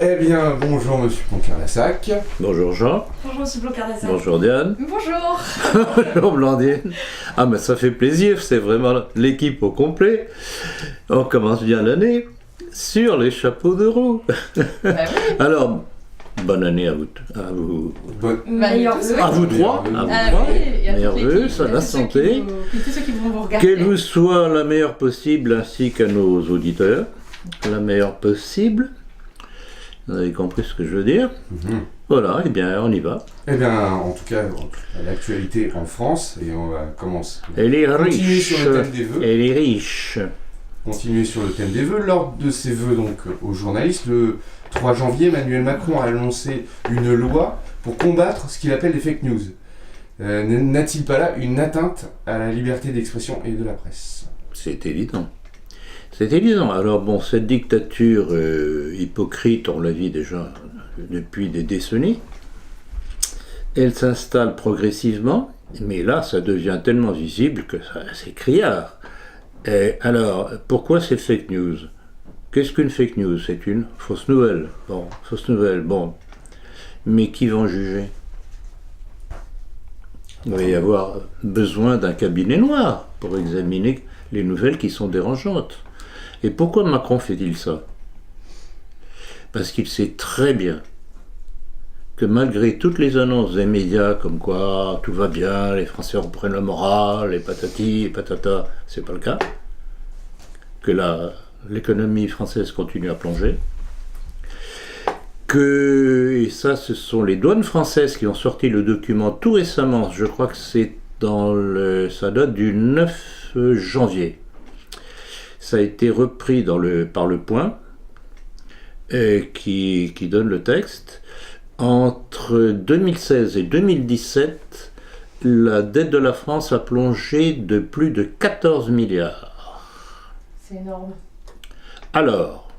Eh bien, bonjour Monsieur Blanquer-Lassac. Bonjour Jean. Bonjour Monsieur Blanquer-Lassac. Bonjour Diane. Bonjour. Bonjour Blandine. Ah mais ça fait plaisir, c'est vraiment l'équipe au complet. On commence bien l'année sur les chapeaux de roue. Bah oui. Alors, bonne année à vous. Meilleurs vœux. À vous trois. À vous trois. Oui, et à Meilleurs toute vœux, l'équipe, ça, la tous ceux santé. tous ceux qui vont vous regarder. Qu'elle vous soit la meilleure possible ainsi qu'à nos auditeurs. La meilleure possible. Vous avez compris ce que je veux dire? Voilà, eh bien, on y va. Eh bien, en tout cas, l'actualité en France, et on va commencer. Elle est Continuer riche. sur le thème des vœux. Elle est riche. Continuer sur le thème des vœux. Lors de ses vœux donc, aux journalistes, le 3 janvier, Emmanuel Macron a annoncé une loi pour combattre ce qu'il appelle les fake news. N'a-t-il pas là une atteinte à la liberté d'expression et de la presse? C'est évident. C'est évident. Alors bon, cette dictature hypocrite, on l'a vu déjà depuis des décennies, elle s'installe progressivement, mais là, ça devient tellement visible que c'est criard. Et alors, pourquoi c'est fake news? Qu'est-ce qu'une fake news? C'est une fausse nouvelle. Bon, fausse nouvelle, bon. Mais qui va en juger? Il va y avoir besoin d'un cabinet noir pour examiner les nouvelles qui sont dérangeantes. Et pourquoi Macron fait-il ça? Parce qu'il sait très bien que malgré toutes les annonces des médias comme quoi tout va bien, les Français reprennent le moral, les patati et patata, c'est pas le cas, que l'économie française continue à plonger, et ça ce sont les douanes françaises qui ont sorti le document tout récemment, je crois que c'est ça date du 9 janvier. Ça a été repris par Le Point, qui donne le texte. Entre 2016 et 2017, la dette de la France a plongé de plus de 14 milliards. C'est énorme. Alors,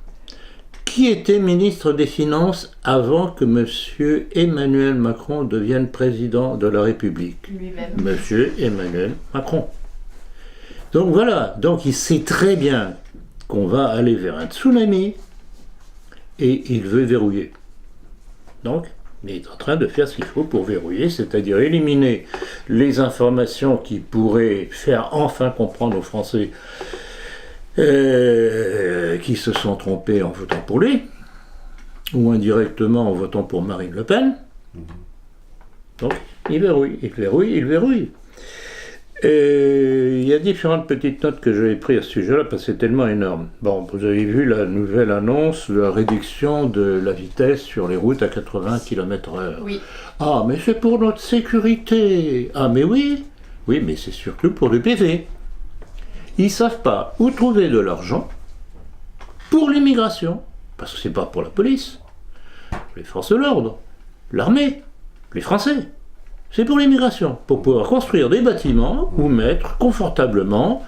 qui était ministre des Finances avant que M. Emmanuel Macron devienne président de la République? Lui-même. M. Emmanuel Macron. Donc voilà, donc il sait très bien qu'on va aller vers un tsunami et il veut verrouiller. Donc, il est en train de faire ce qu'il faut pour verrouiller, c'est-à-dire éliminer les informations qui pourraient faire enfin comprendre aux Français qui se sont trompés en votant pour lui, ou indirectement en votant pour Marine Le Pen. Donc, il verrouille, il verrouille, il verrouille. Il y a différentes petites notes que j'ai prises à ce sujet-là parce que c'est tellement énorme. Bon, vous avez vu la nouvelle annonce, la réduction de la vitesse sur les routes à 80 km/h. Oui. Ah, mais c'est pour notre sécurité. Ah, mais oui. Oui, mais c'est surtout pour le PV. Ils ne savent pas où trouver de l'argent pour l'immigration. Parce que c'est pas pour la police, les forces de l'ordre, l'armée, les Français. C'est pour l'immigration, pour pouvoir construire des bâtiments où mettre confortablement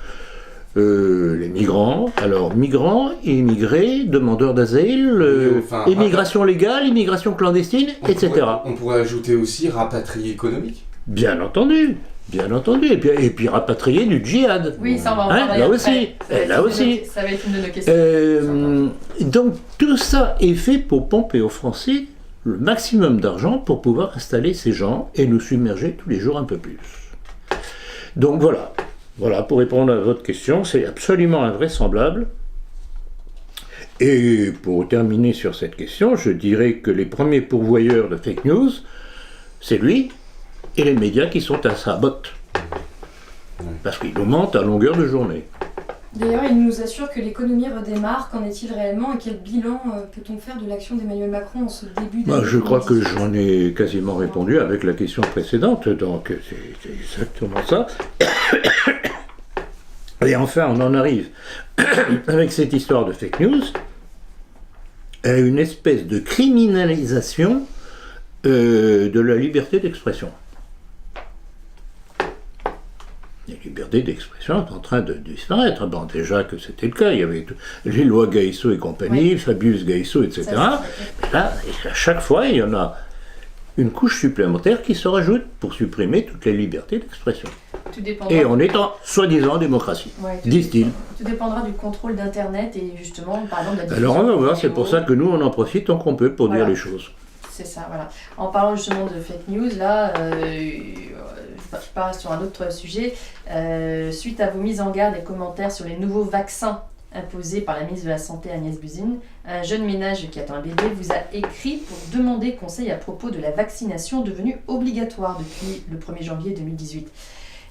les migrants. Alors, migrants, immigrés, demandeurs d'asile, immigration légale, immigration clandestine, etc. On pourrait ajouter aussi rapatrié économique. Bien entendu. Et puis rapatrier du djihad. Oui, ça on va en parler là après. aussi. Ça va être une de nos questions. Donc, tout ça est fait pour pomper aux Français le maximum d'argent pour pouvoir installer ces gens et nous submerger tous les jours un peu plus. Donc voilà pour répondre à votre question, c'est absolument invraisemblable. Et pour terminer sur cette question, je dirais que les premiers pourvoyeurs de fake news, c'est lui et les médias qui sont à sa botte. Parce qu'ils nous mentent à longueur de journée. D'ailleurs, il nous assure que l'économie redémarre. Qu'en est-il réellement et quel bilan peut-on faire de l'action d'Emmanuel Macron en ce début d'année? Je crois que j'en ai quasiment répondu avec la question précédente, donc c'est exactement ça. Et enfin, on en arrive avec cette histoire de fake news à une espèce de criminalisation de la liberté d'expression. La liberté d'expression est en train de disparaître. Bon, déjà que c'était le cas, il y avait les lois Gaïsso et compagnie, Fabius Gaïsso, etc. Mais là, à chaque fois, il y en a une couche supplémentaire qui se rajoute pour supprimer toutes les libertés d'expression. Tout dépendra. Et on est en soi-disant démocratie, Ouais, disent-ils. Tout dépendra du contrôle d'Internet et justement, par exemple, de la Alors on va voir, c'est vidéo. pour ça que nous, on en profite tant qu'on peut pour dire les choses. C'est ça, voilà. En parlant justement de fake news, là, je pars sur un autre sujet. Suite à vos mises en garde et commentaires sur les nouveaux vaccins imposés par la ministre de la Santé Agnès Buzyn, un jeune ménage qui attend un bébé vous a écrit pour demander conseil à propos de la vaccination devenue obligatoire depuis le 1er janvier 2018.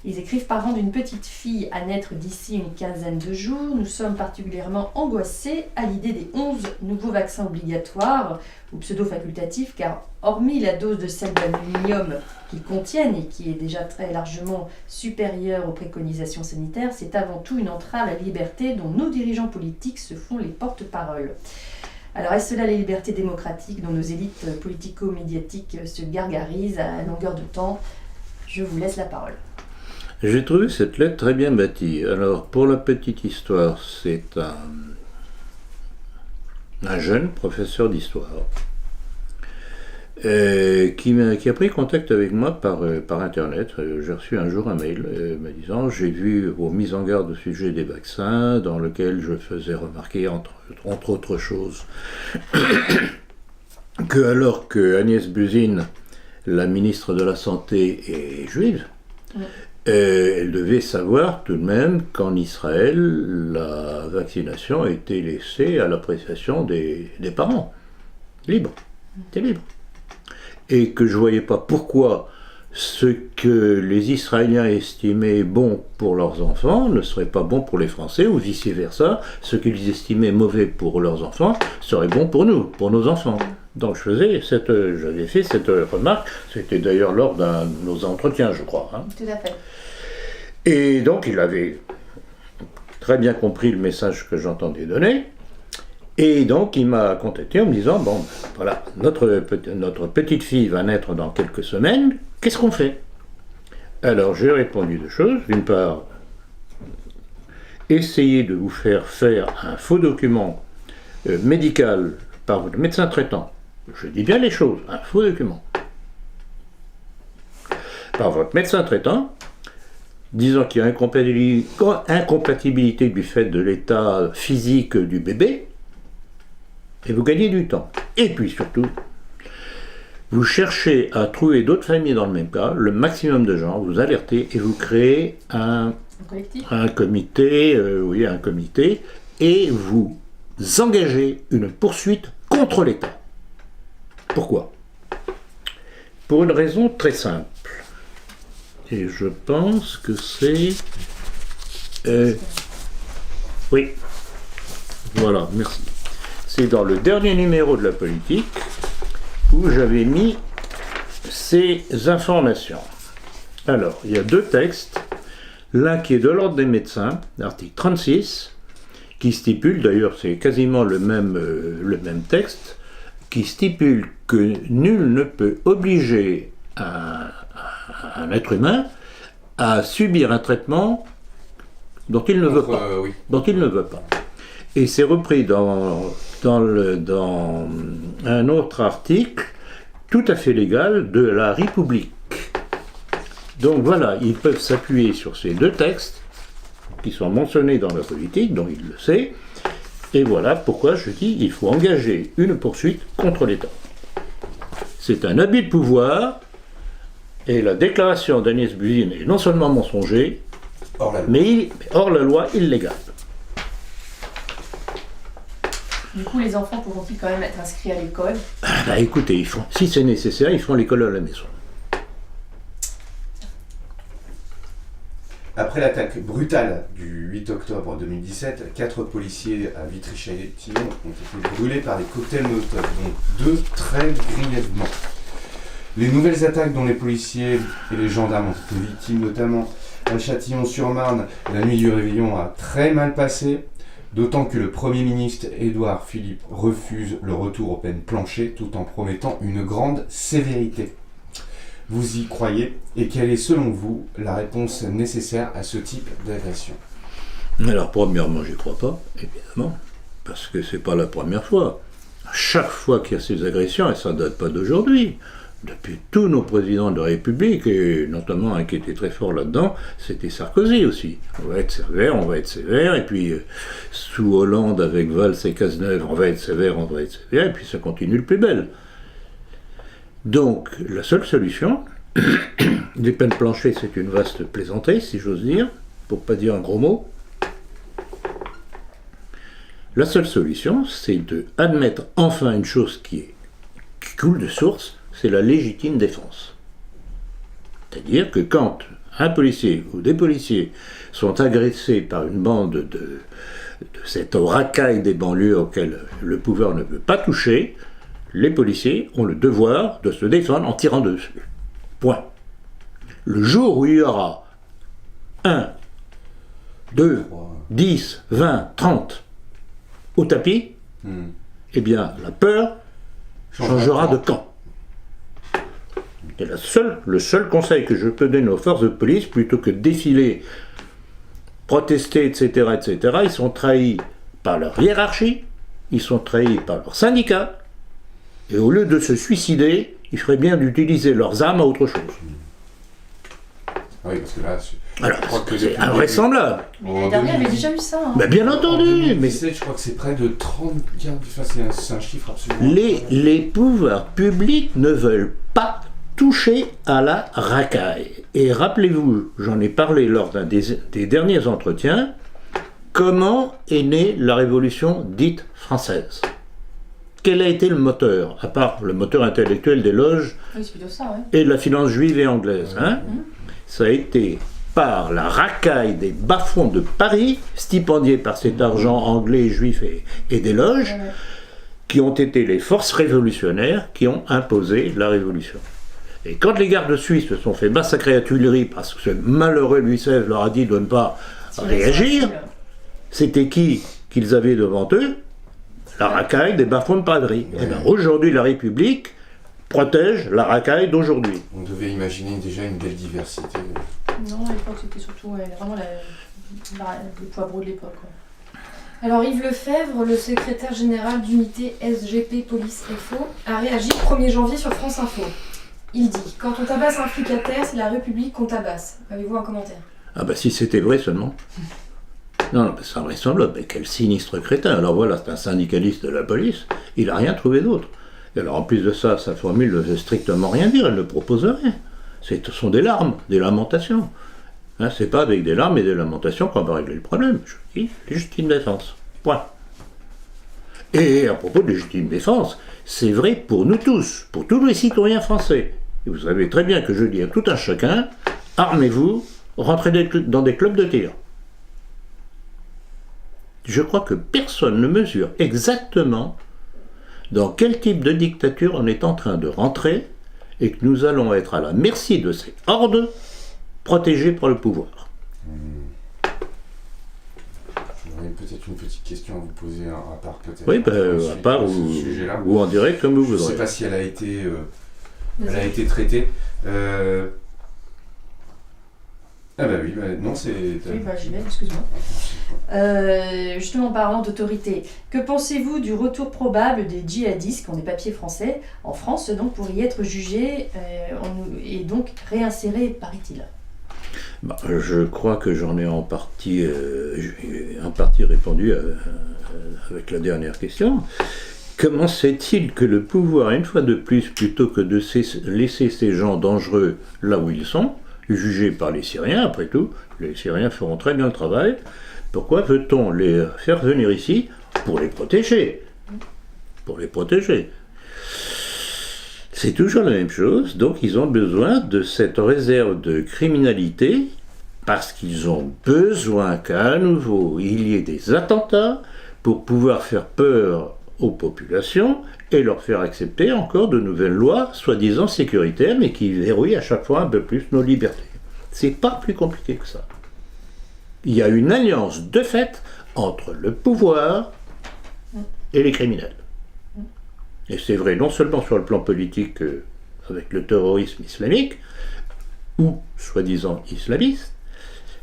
Ils écrivent: parents d'une petite fille à naître d'ici une quinzaine de jours, nous sommes particulièrement angoissés à l'idée des 11 nouveaux vaccins obligatoires ou pseudo-facultatifs, car hormis la dose de sel d'aluminium qu'ils contiennent et qui est déjà très largement supérieure aux préconisations sanitaires, c'est avant tout une entrave à la liberté dont nos dirigeants politiques se font les porte-parole. Alors est-ce cela les libertés démocratiques dont nos élites politico-médiatiques se gargarisent à longueur de temps? Je vous laisse la parole. J'ai trouvé cette lettre très bien bâtie. Alors, pour la petite histoire, c'est un jeune professeur d'histoire qui a pris contact avec moi par Internet. J'ai reçu un jour un mail me disant: j'ai vu vos mises en garde au sujet des vaccins, dans lequel je faisais remarquer, entre autres choses, que alors que Agnès Buzyn, la ministre de la Santé, est juive, elle devait savoir tout de même qu'en Israël, la vaccination était laissée à l'appréciation des parents. Libre. C'était libre. Et que je ne voyais pas pourquoi ce que les Israéliens estimaient bon pour leurs enfants ne serait pas bon pour les Français, ou vice-versa, ce qu'ils estimaient mauvais pour leurs enfants serait bon pour nous, pour nos enfants. Donc j'avais fait cette remarque, c'était d'ailleurs lors d'un de nos entretiens, je crois. Hein. Tout à fait. Et donc il avait très bien compris le message que j'entendais donner, et donc il m'a contacté en me disant: bon, voilà, notre petite fille va naître dans quelques semaines, qu'est-ce qu'on fait? Alors j'ai répondu deux choses. D'une part, essayez de vous faire un faux document médical par votre médecin traitant. Je dis bien les choses, un faux document. Par votre médecin traitant, disant qu'il y a incompatibilité du fait de l'état physique du bébé, et vous gagnez du temps. Et puis surtout, vous cherchez à trouver d'autres familles dans le même cas, le maximum de gens, vous alertez et vous créez un comité, et vous engagez une poursuite contre l'État. Pourquoi? Pour une raison très simple. Et je pense que c'est... oui. Voilà, merci. C'est dans le dernier numéro de La Politique où j'avais mis ces informations. Alors, il y a deux textes. L'un qui est de l'ordre des médecins, l'article 36, qui stipule, d'ailleurs c'est quasiment le même texte, qui stipule que nul ne peut obliger un être humain à subir un traitement dont il ne veut pas. Dont il ne veut pas. Et c'est repris dans un autre article tout à fait légal de la République. Donc voilà, ils peuvent s'appuyer sur ces deux textes qui sont mentionnés dans la politique, dont il le sait, et voilà pourquoi je dis qu'il faut engager une poursuite contre l'État. C'est un abus de pouvoir, et la déclaration d'Agnès Buzyn est non seulement mensonger, mais hors la loi illégale. Du coup, les enfants pourront-ils quand même être inscrits à l'école? Écoutez, si c'est nécessaire, ils font l'école à la maison. Après l'attaque brutale du 8 octobre 2017, 4 policiers à Vitry-Châtillon ont été brûlés par des cocktails Molotov, dont 2 très grièvement. Les nouvelles attaques dont les policiers et les gendarmes ont été victimes, notamment à Châtillon-sur-Marne, la nuit du réveillon a très mal passé, d'autant que le Premier ministre Édouard Philippe refuse le retour aux peines planchées tout en promettant une grande sévérité. Vous y croyez? Et quelle est selon vous la réponse nécessaire à ce type d'agression? Alors premièrement, j'y crois pas, évidemment, parce que c'est pas la première fois. À chaque fois qu'il y a ces agressions, et ça ne date pas d'aujourd'hui, depuis tous nos présidents de la République, et notamment un qui était très fort là-dedans, c'était Sarkozy aussi. On va être sévère, et puis sous Hollande avec Valls et Cazeneuve, on va être sévère, et puis ça continue le plus belle. Donc, la seule solution, les peines planchées, c'est une vaste plaisanterie, si j'ose dire, pour pas dire un gros mot. La seule solution, c'est de admettre enfin une chose qui coule de source, c'est la légitime défense. C'est-à-dire que quand un policier ou des policiers sont agressés par une bande de cette racaille des banlieues auxquelles le pouvoir ne peut pas toucher, les policiers ont le devoir de se défendre en tirant dessus. Point. Le jour où il y aura 1, 2, 10, 20, 30 au tapis, eh bien la peur changera de camp. Et le seul conseil que je peux donner aux forces de police, plutôt que de défiler, protester, etc., ils sont trahis par leur hiérarchie, ils sont trahis par leurs syndicats, et au lieu de se suicider, il ferait bien d'utiliser leurs armes à autre chose. Oui, parce que là, alors, c'est invraisemblable. Mais l'année dernière, il y avait déjà eu ça. Hein. Mais bien entendu, mais 2017, je crois que c'est près de 30 gardes. Enfin, c'est un chiffre absolument. les pouvoirs publics ne veulent pas toucher à la racaille. Et rappelez-vous, j'en ai parlé lors d'un des derniers entretiens, comment est née la révolution dite française? Quel a été le moteur, à part le moteur intellectuel des loges oui, c'est plutôt ça, et de la finance juive et anglaise, hein? Ça a été par la racaille des bas-fonds de Paris, stipendiés par cet argent anglais, juif et des loges, qui ont été les forces révolutionnaires qui ont imposé la révolution. Et quand les gardes suisses se sont fait massacrer à Tuileries parce que ce malheureux Louis XVI leur a dit de ne pas réagir, c'était qui qu'ils avaient devant eux? La racaille des bas-fonds de Paris. Et bien aujourd'hui, la République protège la racaille d'aujourd'hui. On devait imaginer déjà une belle diversité. Non, à l'époque, c'était surtout vraiment le poivreau de l'époque. Ouais. Alors Yves Lefebvre, le secrétaire général d'unité SGP Police FO, a réagi le 1er janvier sur France Info. Il dit « Quand on tabasse un flic à terre, c'est la République qu'on tabasse. » Avez-vous un commentaire? Ah bah si c'était vrai seulement. Non, c'est invraisemblable, mais quel sinistre crétin. Alors voilà, c'est un syndicaliste de la police, il n'a rien trouvé d'autre. Et alors en plus de ça, sa formule ne veut strictement rien dire, elle ne propose rien. Ce sont des larmes, des lamentations. Hein, c'est pas avec des larmes et des lamentations qu'on va régler le problème. Je dis légitime défense. Point. Et à propos de légitime défense, c'est vrai pour nous tous, pour tous les citoyens français. Et vous savez très bien que je dis à tout un chacun, armez-vous, rentrez dans des clubs de tir. Je crois que personne ne mesure exactement dans quel type de dictature on est en train de rentrer et que nous allons être à la merci de ces hordes protégées par le pouvoir. J'aurais peut-être une petite question à vous poser à part peut-être. Oui, à part ou en direct comme vous voudrez. Je ne sais pas si elle a été traitée. Ah bah oui, non c'est... Oui, bah j'y vais, excuse-moi. Justement, en parlant d'autorité, que pensez-vous du retour probable des djihadistes qui ont des papiers français en France, donc pour y être jugés et donc réinsérés, paraît-il? Bah, je crois que j'en ai en partie répondu avec la dernière question. Comment se fait-il que le pouvoir, une fois de plus, plutôt que de laisser ces gens dangereux là où ils sont, jugés par les Syriens, après tout, les Syriens feront très bien le travail, pourquoi veut-on les faire venir ici pour les protéger? Pour les protéger. C'est toujours la même chose, donc ils ont besoin de cette réserve de criminalité parce qu'ils ont besoin qu'à nouveau il y ait des attentats pour pouvoir faire peur aux populations et leur faire accepter encore de nouvelles lois soi-disant sécuritaires mais qui verrouillent à chaque fois un peu plus nos libertés. C'est pas plus compliqué que ça. Il y a une alliance de fait entre le pouvoir et les criminels. Et c'est vrai non seulement sur le plan politique avec le terrorisme islamique, ou soi-disant islamiste,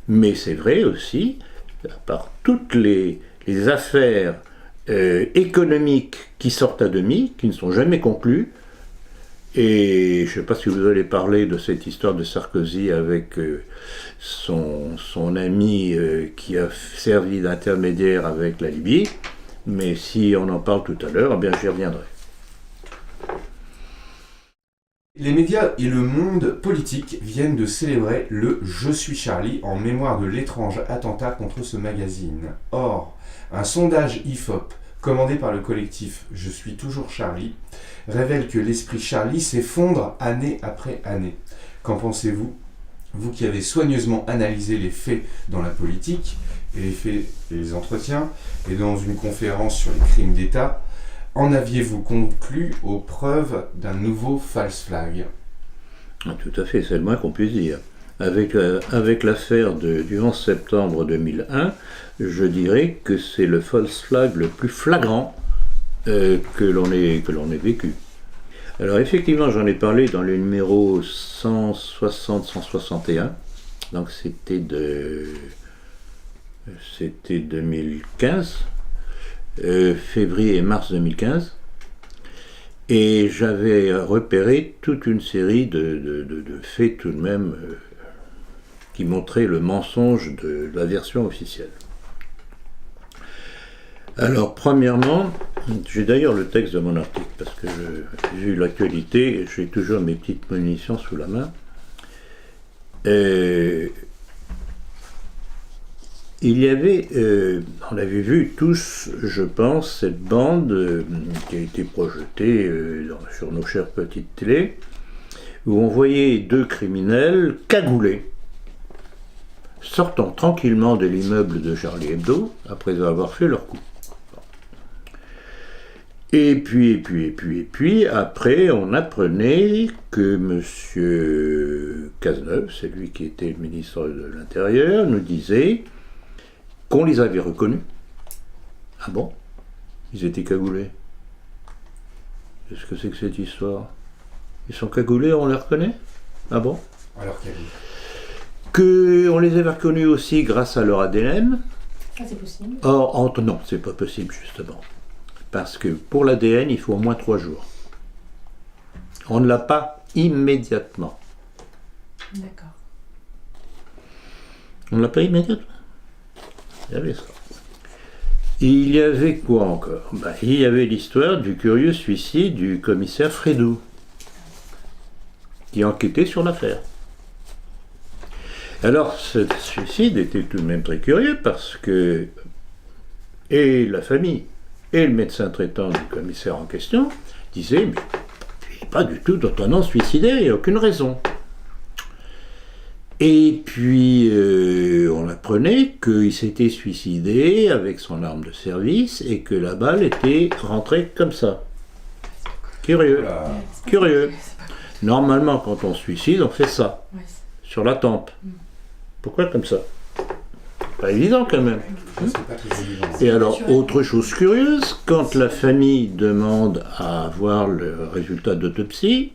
mais c'est vrai aussi par toutes les affaires économiques qui sortent à demi, qui ne sont jamais conclues, Et je ne sais pas si vous allez parler de cette histoire de Sarkozy avec son ami qui a servi d'intermédiaire avec la Libye, mais si on en parle tout à l'heure, eh bien j'y reviendrai. Les médias et le monde politique viennent de célébrer le Je suis Charlie en mémoire de l'étrange attentat contre ce magazine. Or, un sondage IFOP commandé par le collectif Je suis toujours Charlie révèle que l'esprit Charlie s'effondre année après année. Qu'en pensez-vous? Vous qui avez soigneusement analysé les faits dans la politique, et les faits et les entretiens, et dans une conférence sur les crimes d'État, en aviez-vous conclu aux preuves d'un nouveau false flag? Tout à fait, c'est le moins qu'on puisse dire. Avec l'affaire du 11 septembre 2001, je dirais que c'est le false flag le plus flagrant que l'on ait vécu. Alors effectivement, j'en ai parlé dans le numéro 160-161, donc c'était 2015, février et mars 2015, et j'avais repéré toute une série de faits tout de même qui montraient le mensonge de la version officielle. Alors, premièrement, j'ai d'ailleurs le texte de mon article, parce que vu l'actualité, j'ai toujours mes petites munitions sous la main. Il y avait, on avait vu tous, je pense, cette bande qui a été projetée sur nos chères petites télés, où on voyait deux criminels cagoulés, sortant tranquillement de l'immeuble de Charlie Hebdo, après avoir fait leur coup. Et puis, après, on apprenait que M. Cazeneuve, c'est lui qui était le ministre de l'Intérieur, nous disait qu'on les avait reconnus. Ah bon? Ils étaient cagoulés. Qu'est-ce que c'est que cette histoire? Ils sont cagoulés, on les reconnaît? Ah bon? Alors qu'on les avait reconnus aussi grâce à leur ADN. Ah, c'est possible. Or, non, c'est pas possible justement. Parce que pour l'ADN, il faut au moins 3 jours. On ne l'a pas immédiatement. D'accord. On ne l'a pas immédiatement. Il y avait ça. Il y avait quoi encore? Il y avait l'histoire du curieux suicide du commissaire Frédou, qui enquêtait sur l'affaire. Alors, ce suicide était tout de même très curieux parce que et la famille et le médecin traitant du commissaire en question disaient « mais il n'est pas du tout totalement suicidé, il n'y a aucune raison ». Et puis on apprenait qu'il s'était suicidé avec son arme de service et que la balle était rentrée comme ça. Curieux. Curieux. Normalement, quand on se suicide, on fait ça, sur la tempe. Pourquoi comme ça? Pas évident quand même. Et alors, autre chose curieuse, quand la famille demande à avoir le résultat d'autopsie,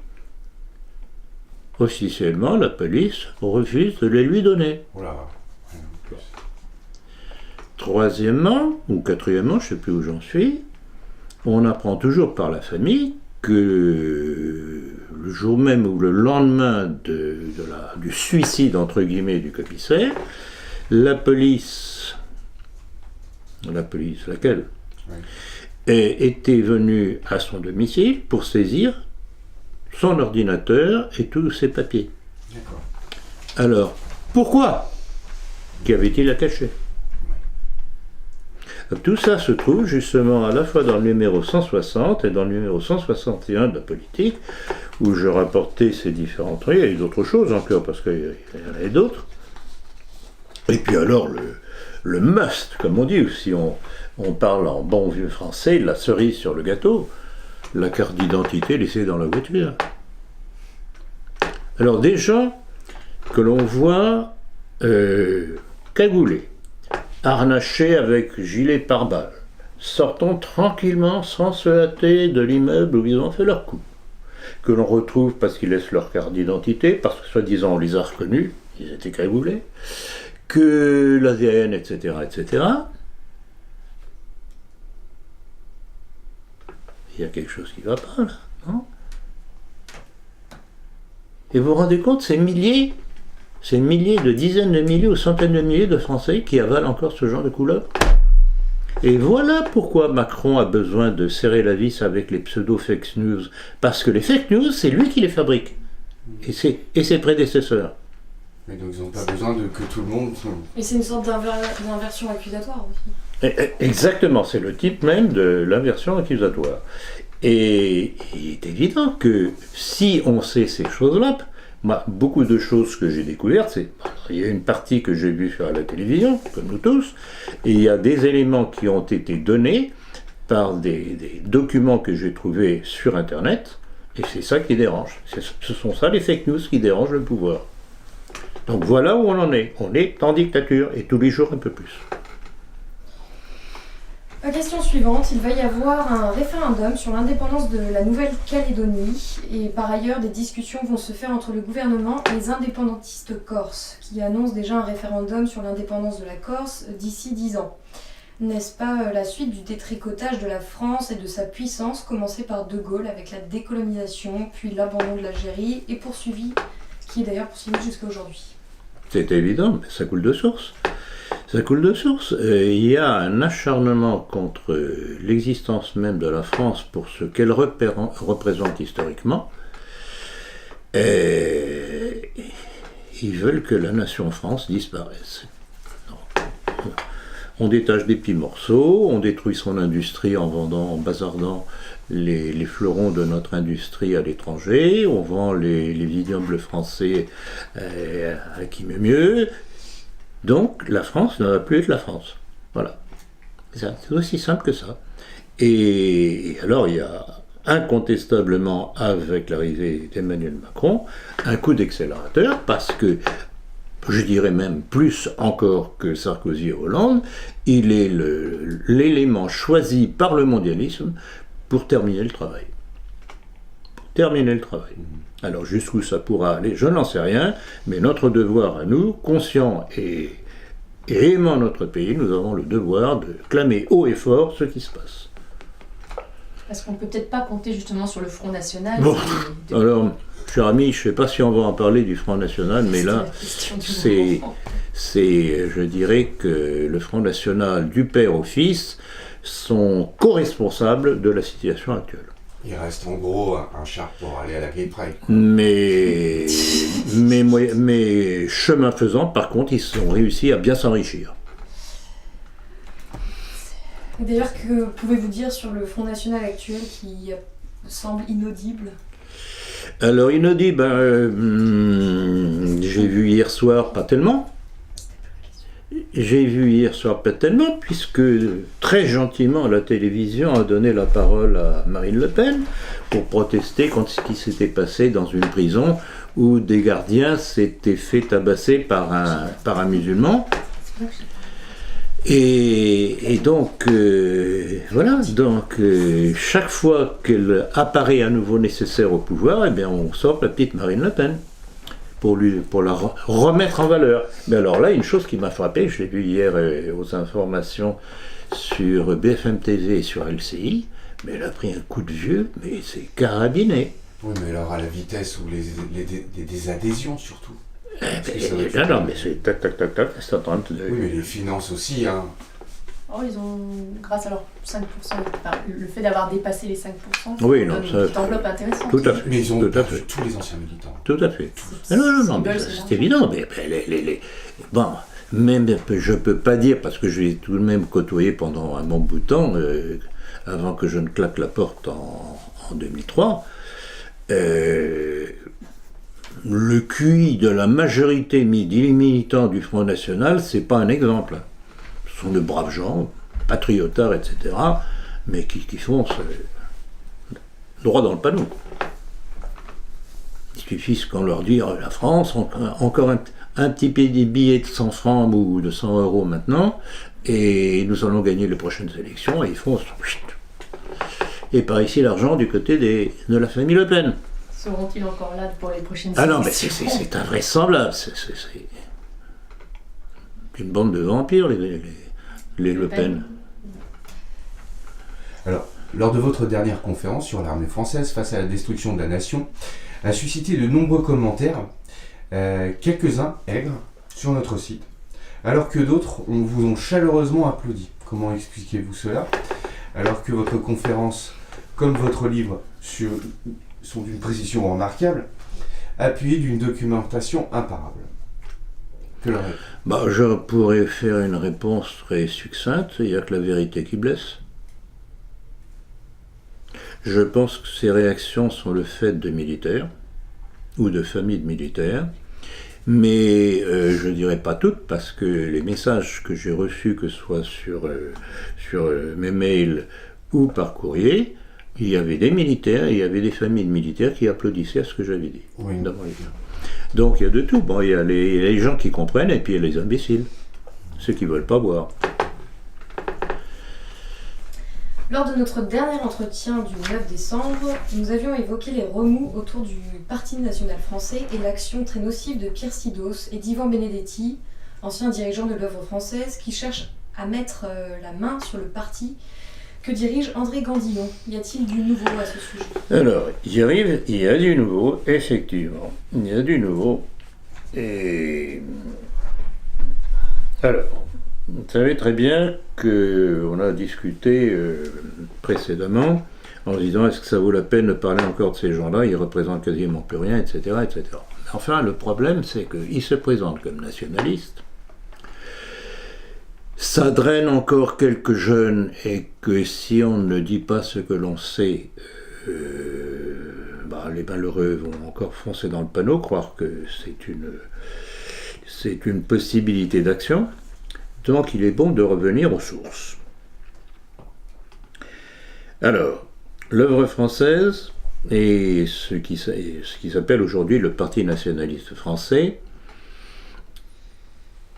officiellement, la police refuse de les lui donner. Troisièmement, ou quatrièmement, je ne sais plus où j'en suis, on apprend toujours par la famille que le jour même ou le lendemain du suicide, entre guillemets, du commissaire, la police, laquelle était venue à son domicile pour saisir son ordinateur et tous ses papiers. D'accord. Alors, pourquoi? Qu'y avait-il à cacher? Tout ça se trouve justement à la fois dans le numéro 160 et dans le numéro 161 de la politique, où je rapportais ces différents trucs. Il y a eu d'autres choses encore, parce qu'il y en avait d'autres. Et puis alors, le must, comme on dit, ou si on parle en bon vieux français, la cerise sur le gâteau, la carte d'identité laissée dans la voiture. Alors des gens que l'on voit cagoulés, harnachés avec gilet pare-balles, sortant tranquillement sans se hâter de l'immeuble où ils ont fait leur coup, que l'on retrouve parce qu'ils laissent leur carte d'identité, parce que soi-disant on les a reconnus, ils étaient cagoulés, que l'ADN, etc., etc. Il y a quelque chose qui ne va pas là, non? Et vous vous rendez compte, ces milliers, de dizaines de milliers ou centaines de milliers de Français qui avalent encore ce genre de couleuvre. Et voilà pourquoi Macron a besoin de serrer la vis avec les pseudo-fake news. Parce que les fake news, c'est lui qui les fabrique. Et ses prédécesseurs. Mais donc ils n'ont pas besoin que tout le monde... Et c'est une sorte d'inversion accusatoire aussi. Exactement, c'est le type même de l'inversion accusatoire. Et il est évident que si on sait ces choses-là, moi, beaucoup de choses que j'ai découvertes, il y a une partie que j'ai vue à la télévision, comme nous tous, et il y a des éléments qui ont été donnés par des documents que j'ai trouvés sur Internet, et c'est ça qui dérange. Ce sont ça les fake news qui dérangent le pouvoir. Donc voilà où on en est. On est en dictature, et tous les jours un peu plus. Question suivante, il va y avoir un référendum sur l'indépendance de la Nouvelle-Calédonie et par ailleurs des discussions vont se faire entre le gouvernement et les indépendantistes corses qui annoncent déjà un référendum sur l'indépendance de la Corse d'ici 10 ans. N'est-ce pas la suite du détricotage de la France et de sa puissance commencé par De Gaulle avec la décolonisation puis l'abandon de l'Algérie et qui est d'ailleurs poursuivi jusqu'à aujourd'hui? C'est évident, mais ça coule de source. Ça coule de source. Il y a un acharnement contre l'existence même de la France pour ce qu'elle représente historiquement. Et ils veulent que la nation France disparaisse. On détache des petits morceaux, on détruit son industrie en bazardant les fleurons de notre industrie à l'étranger, on vend les vignobles français à qui mieux. Donc la France ne va plus être la France. Voilà. C'est aussi simple que ça. Et alors il y a incontestablement, avec l'arrivée d'Emmanuel Macron, un coup d'accélérateur parce que, je dirais même plus encore que Sarkozy et Hollande, il est l'élément choisi par le mondialisme pour terminer le travail. Alors jusqu'où ça pourra aller, je n'en sais rien, mais notre devoir à nous, conscients et aimant notre pays, nous avons le devoir de clamer haut et fort ce qui se passe. Parce qu'on ne peut peut-être pas compter justement sur le Front National. Bon, alors, cher ami, je ne sais pas si on va en parler du Front National, mais là, je dirais que le Front National, du père au fils, sont co-responsables de la situation actuelle. Il reste en gros un char pour aller à la Gay Pride. Mais chemin faisant, par contre, ils ont réussi à bien s'enrichir. D'ailleurs, que pouvez-vous dire sur le Front National actuel qui semble inaudible? Alors inaudible, j'ai vu hier soir pas tellement. Puisque très gentiment la télévision a donné la parole à Marine Le Pen pour protester contre ce qui s'était passé dans une prison où des gardiens s'étaient fait tabasser par un musulman. Et donc, voilà, chaque fois qu'elle apparaît à nouveau nécessaire au pouvoir, eh bien, on sort la petite Marine Le Pen pour la remettre en valeur. Mais alors là, une chose qui m'a frappé, je l'ai vu hier aux informations sur BFM TV et sur LCI, mais elle a pris un coup de vieux, mais c'est carabiné. Oui, mais alors à la vitesse où des adhésions surtout. Non, mais c'est tac, c'est en train de... Oui, mais les finances aussi, hein. Oh, ils ont, grâce à leurs 5%, le fait d'avoir dépassé les 5%, oui, non, ça, une enveloppe intéressante. Tout à fait. Mais ils ont perdu tous les anciens militants. Tout à fait. Non, mais c'est évident. Mais bon, même je peux pas dire, parce que je l'ai tout de même côtoyé pendant un bon bout de temps, avant que je ne claque la porte en 2003, le QI de la majorité des militants du Front National, c'est pas un exemple. Ce sont de braves gens, patriotards, etc., mais qui font droit dans le panneau. Il suffit qu'on leur dise la France, encore un petit billet de 100 francs ou de 100 euros maintenant, et nous allons gagner les prochaines élections, et ils font... Et par ici l'argent du côté de la famille Le Pen. Seront-ils encore là pour les prochaines élections? Ah non, mais c'est invraisemblable. C'est une bande de vampires, les Le Pen. Alors, lors de votre dernière conférence sur l'armée française face à la destruction de la nation, a suscité de nombreux commentaires, quelques-uns aigres, sur notre site, alors que d'autres vous ont chaleureusement applaudi. Comment expliquez-vous cela? Alors que votre conférence, comme votre livre, sont d'une précision remarquable, appuyés d'une documentation imparable. Que leur réponse? Je pourrais faire une réponse très succincte, il n'y a que la vérité qui blesse. Je pense que ces réactions sont le fait de militaires, ou de familles de militaires, mais je ne dirais pas toutes, parce que les messages que j'ai reçus, que ce soit sur mes mails ou par courrier, il y avait des militaires et il y avait des familles de militaires qui applaudissaient à ce que j'avais dit. Oui. Donc il y a de tout. Bon, il y a les gens qui comprennent et puis il y a les imbéciles, ceux qui ne veulent pas voir. Lors de notre dernier entretien du 9 décembre, nous avions évoqué les remous autour du Parti national français et l'action très nocive de Pierre Sidos et d'Ivan Benedetti, anciens dirigeants de l'œuvre française, qui cherchent à mettre la main sur le parti que dirige André Gandillon. Y a-t-il du nouveau à ce sujet? Alors, il y a du nouveau, effectivement. Il y a du nouveau. Et alors, vous savez très bien qu'on a discuté précédemment en se disant est-ce que ça vaut la peine de parler encore de ces gens-là, ils représentent quasiment plus rien, etc. etc. Enfin, le problème, c'est qu'ils se présentent comme nationalistes. Ça draine encore quelques jeunes et que si on ne dit pas ce que l'on sait, les malheureux vont encore foncer dans le panneau, croire que c'est une possibilité d'action. Donc il est bon de revenir aux sources. Alors, l'œuvre française et ce qui s'appelle aujourd'hui le Parti nationaliste français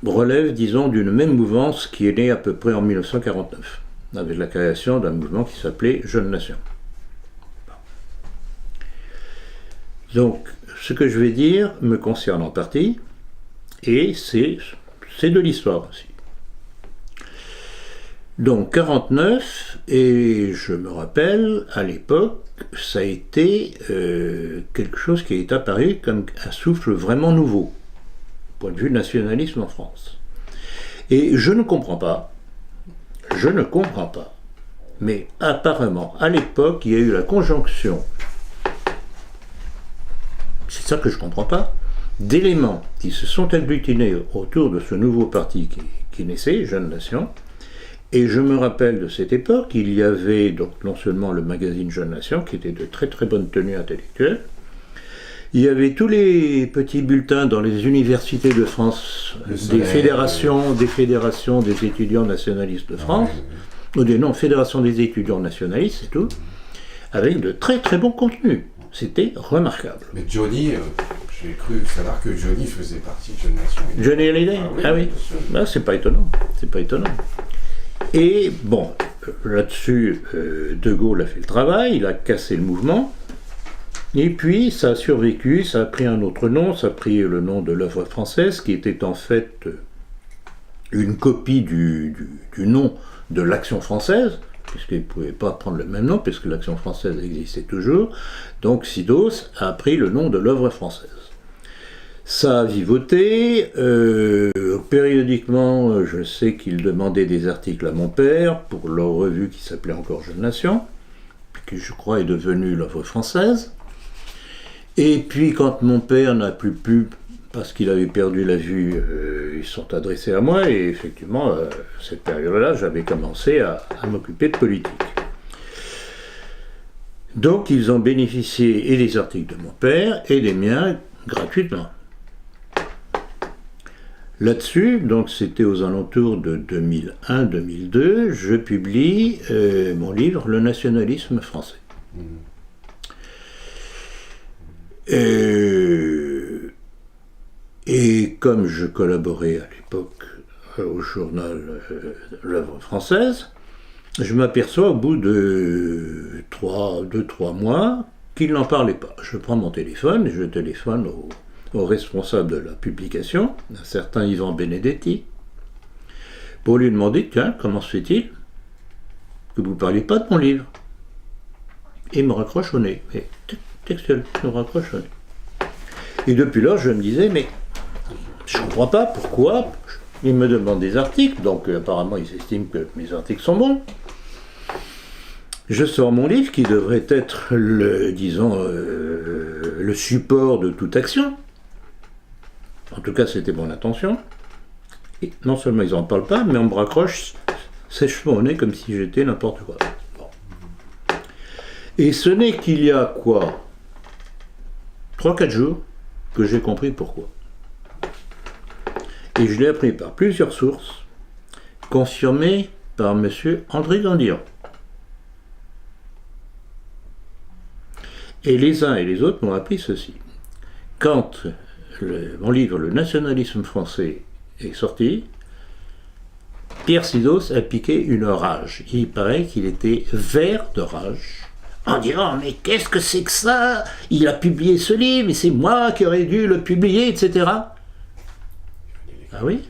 relève, disons, d'une même mouvance qui est née à peu près en 1949, avec la création d'un mouvement qui s'appelait Jeunes Nations. Donc, ce que je vais dire me concerne en partie, et c'est de l'histoire aussi. Donc, 49, et je me rappelle, à l'époque, ça a été quelque chose qui est apparu comme un souffle vraiment nouveau, point de vue nationalisme en France. Et je ne comprends pas, mais apparemment, à l'époque, il y a eu la conjonction, c'est ça que je ne comprends pas, d'éléments qui se sont agglutinés autour de ce nouveau parti qui naissait, Jeunes Nations. Et je me rappelle de cette époque, il y avait donc non seulement le magazine Jeunes Nations, qui était de très très bonne tenue intellectuelle, il y avait tous les petits bulletins dans les universités de France, des fédérations des étudiants nationalistes de France, ou des fédérations des étudiants nationalistes, c'est tout, avec de très très bons contenus. C'était remarquable. Mais Johnny, j'ai cru savoir que Johnny faisait partie de Jeunes Nations. Johnny Hallyday? Ah oui. C'est pas étonnant. Et bon, là-dessus, De Gaulle a fait le travail, il a cassé le mouvement. Et puis, ça a survécu, ça a pris un autre nom, ça a pris le nom de l'œuvre française, qui était en fait une copie du nom de l'Action française, puisqu'il ne pouvait pas prendre le même nom, puisque l'Action française existait toujours. Donc, Sidos a pris le nom de l'œuvre française. Ça a vivoté, périodiquement, je sais qu'il demandait des articles à mon père, pour leur revue qui s'appelait encore Jeunes Nations, qui je crois est devenue l'œuvre française. Et puis quand mon père n'a plus pu, parce qu'il avait perdu la vue, ils sont adressés à moi, et effectivement, cette période-là, j'avais commencé à m'occuper de politique. Donc ils ont bénéficié et des articles de mon père et des miens gratuitement. Là-dessus, donc c'était aux alentours de 2001-2002, je publie mon livre « Le nationalisme français ». Et comme je collaborais à l'époque au journal L'œuvre française, je m'aperçois au bout de 2-3 mois qu'il n'en parlait pas. Je prends mon téléphone et je téléphone au responsable de la publication, un certain Ivan Benedetti, pour lui demander, tiens, comment se fait-il que vous ne parliez pas de mon livre? Et il me raccroche au nez. Mais textuel, il me raccroche au nez. Et depuis là, je me disais, mais je ne comprends pas pourquoi. Il me demande des articles, donc apparemment ils estiment que mes articles sont bons. Je sors mon livre qui devrait être le support de toute action. En tout cas, c'était mon intention. Et non seulement ils n'en parlent pas, mais on me raccroche sèchement au nez comme si j'étais n'importe quoi. Bon. Et ce n'est qu'il y a quoi 3-4 jours que j'ai compris pourquoi. Et je l'ai appris par plusieurs sources, confirmées par M. André Gandillon. Et les uns et les autres m'ont appris ceci. Quand mon livre Le nationalisme français est sorti, Pierre Sidos a piqué une rage. Il paraît qu'il était vert de rage en disant « Mais qu'est-ce que c'est que ça? Il a publié ce livre, mais c'est moi qui aurais dû le publier, etc. » Ah oui?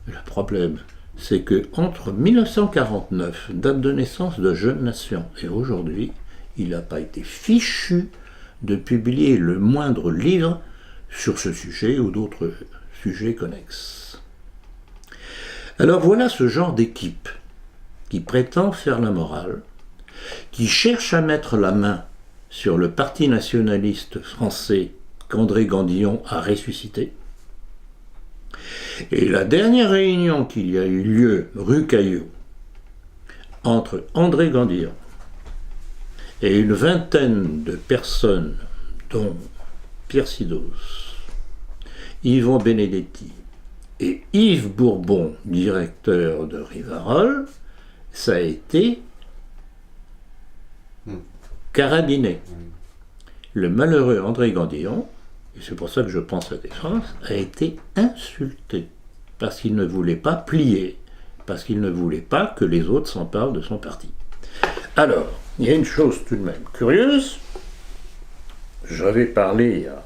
Le problème, c'est que entre 1949, date de naissance de Jeune Nation, et aujourd'hui, il n'a pas été fichu de publier le moindre livre sur ce sujet ou d'autres sujets connexes. Alors voilà ce genre d'équipe qui prétend faire la morale, qui cherche à mettre la main sur le parti nationaliste français qu'André Gandillon a ressuscité. Et la dernière réunion qu'il y a eu lieu rue Caillou entre André Gandillon et une vingtaine de personnes, dont Pierre Sidos, Yvon Benedetti et Yves Bourbon, directeur de Rivarol, ça a été carabiné. Le malheureux André Gandillon, et c'est pour ça que je prends sa défense, a été insulté parce qu'il ne voulait pas plier, parce qu'il ne voulait pas que les autres s'emparent de son parti. Alors, il y a une chose tout de même curieuse. J'avais parlé à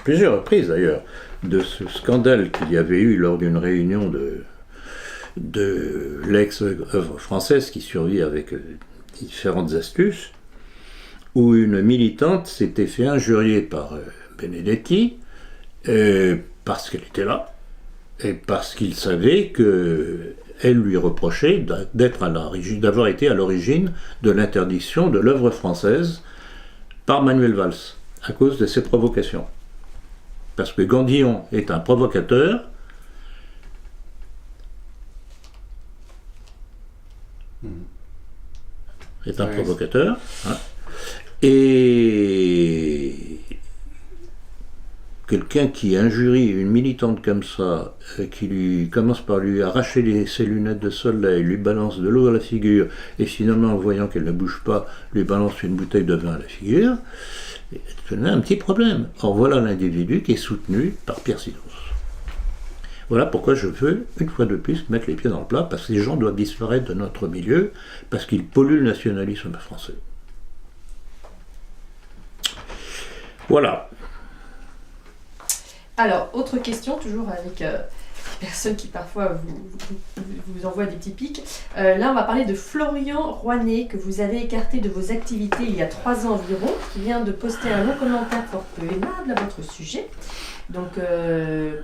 plusieurs reprises d'ailleurs de ce scandale qu'il y avait eu lors d'une réunion de l'ex-œuvre française qui survit avec différentes astuces, où une militante s'était fait injurier par Benedetti parce qu'elle était là et parce qu'il savait qu'elle lui reprochait d'avoir été à l'origine de l'interdiction de l'œuvre française par Manuel Valls à cause de ses provocations. Parce que Gandillon est un provocateur. Hein. Et quelqu'un qui injurie une militante comme ça, qui lui commence par lui arracher ses lunettes de soleil, lui balance de l'eau à la figure, et finalement, en voyant qu'elle ne bouge pas, lui balance une bouteille de vin à la figure, c'est un petit problème. Or voilà l'individu qui est soutenu par Pierre Sidos. Voilà pourquoi je veux, une fois de plus, mettre les pieds dans le plat, parce que ces gens doivent disparaître de notre milieu, parce qu'ils polluent le nationalisme français. Voilà. Alors, autre question, toujours avec des personnes qui parfois vous envoient des petits pics. Là, on va parler de Florian Rouanet, que vous avez écarté de vos activités il y a 3 ans environ, qui vient de poster un long commentaire fort peu aimable à votre sujet. Donc,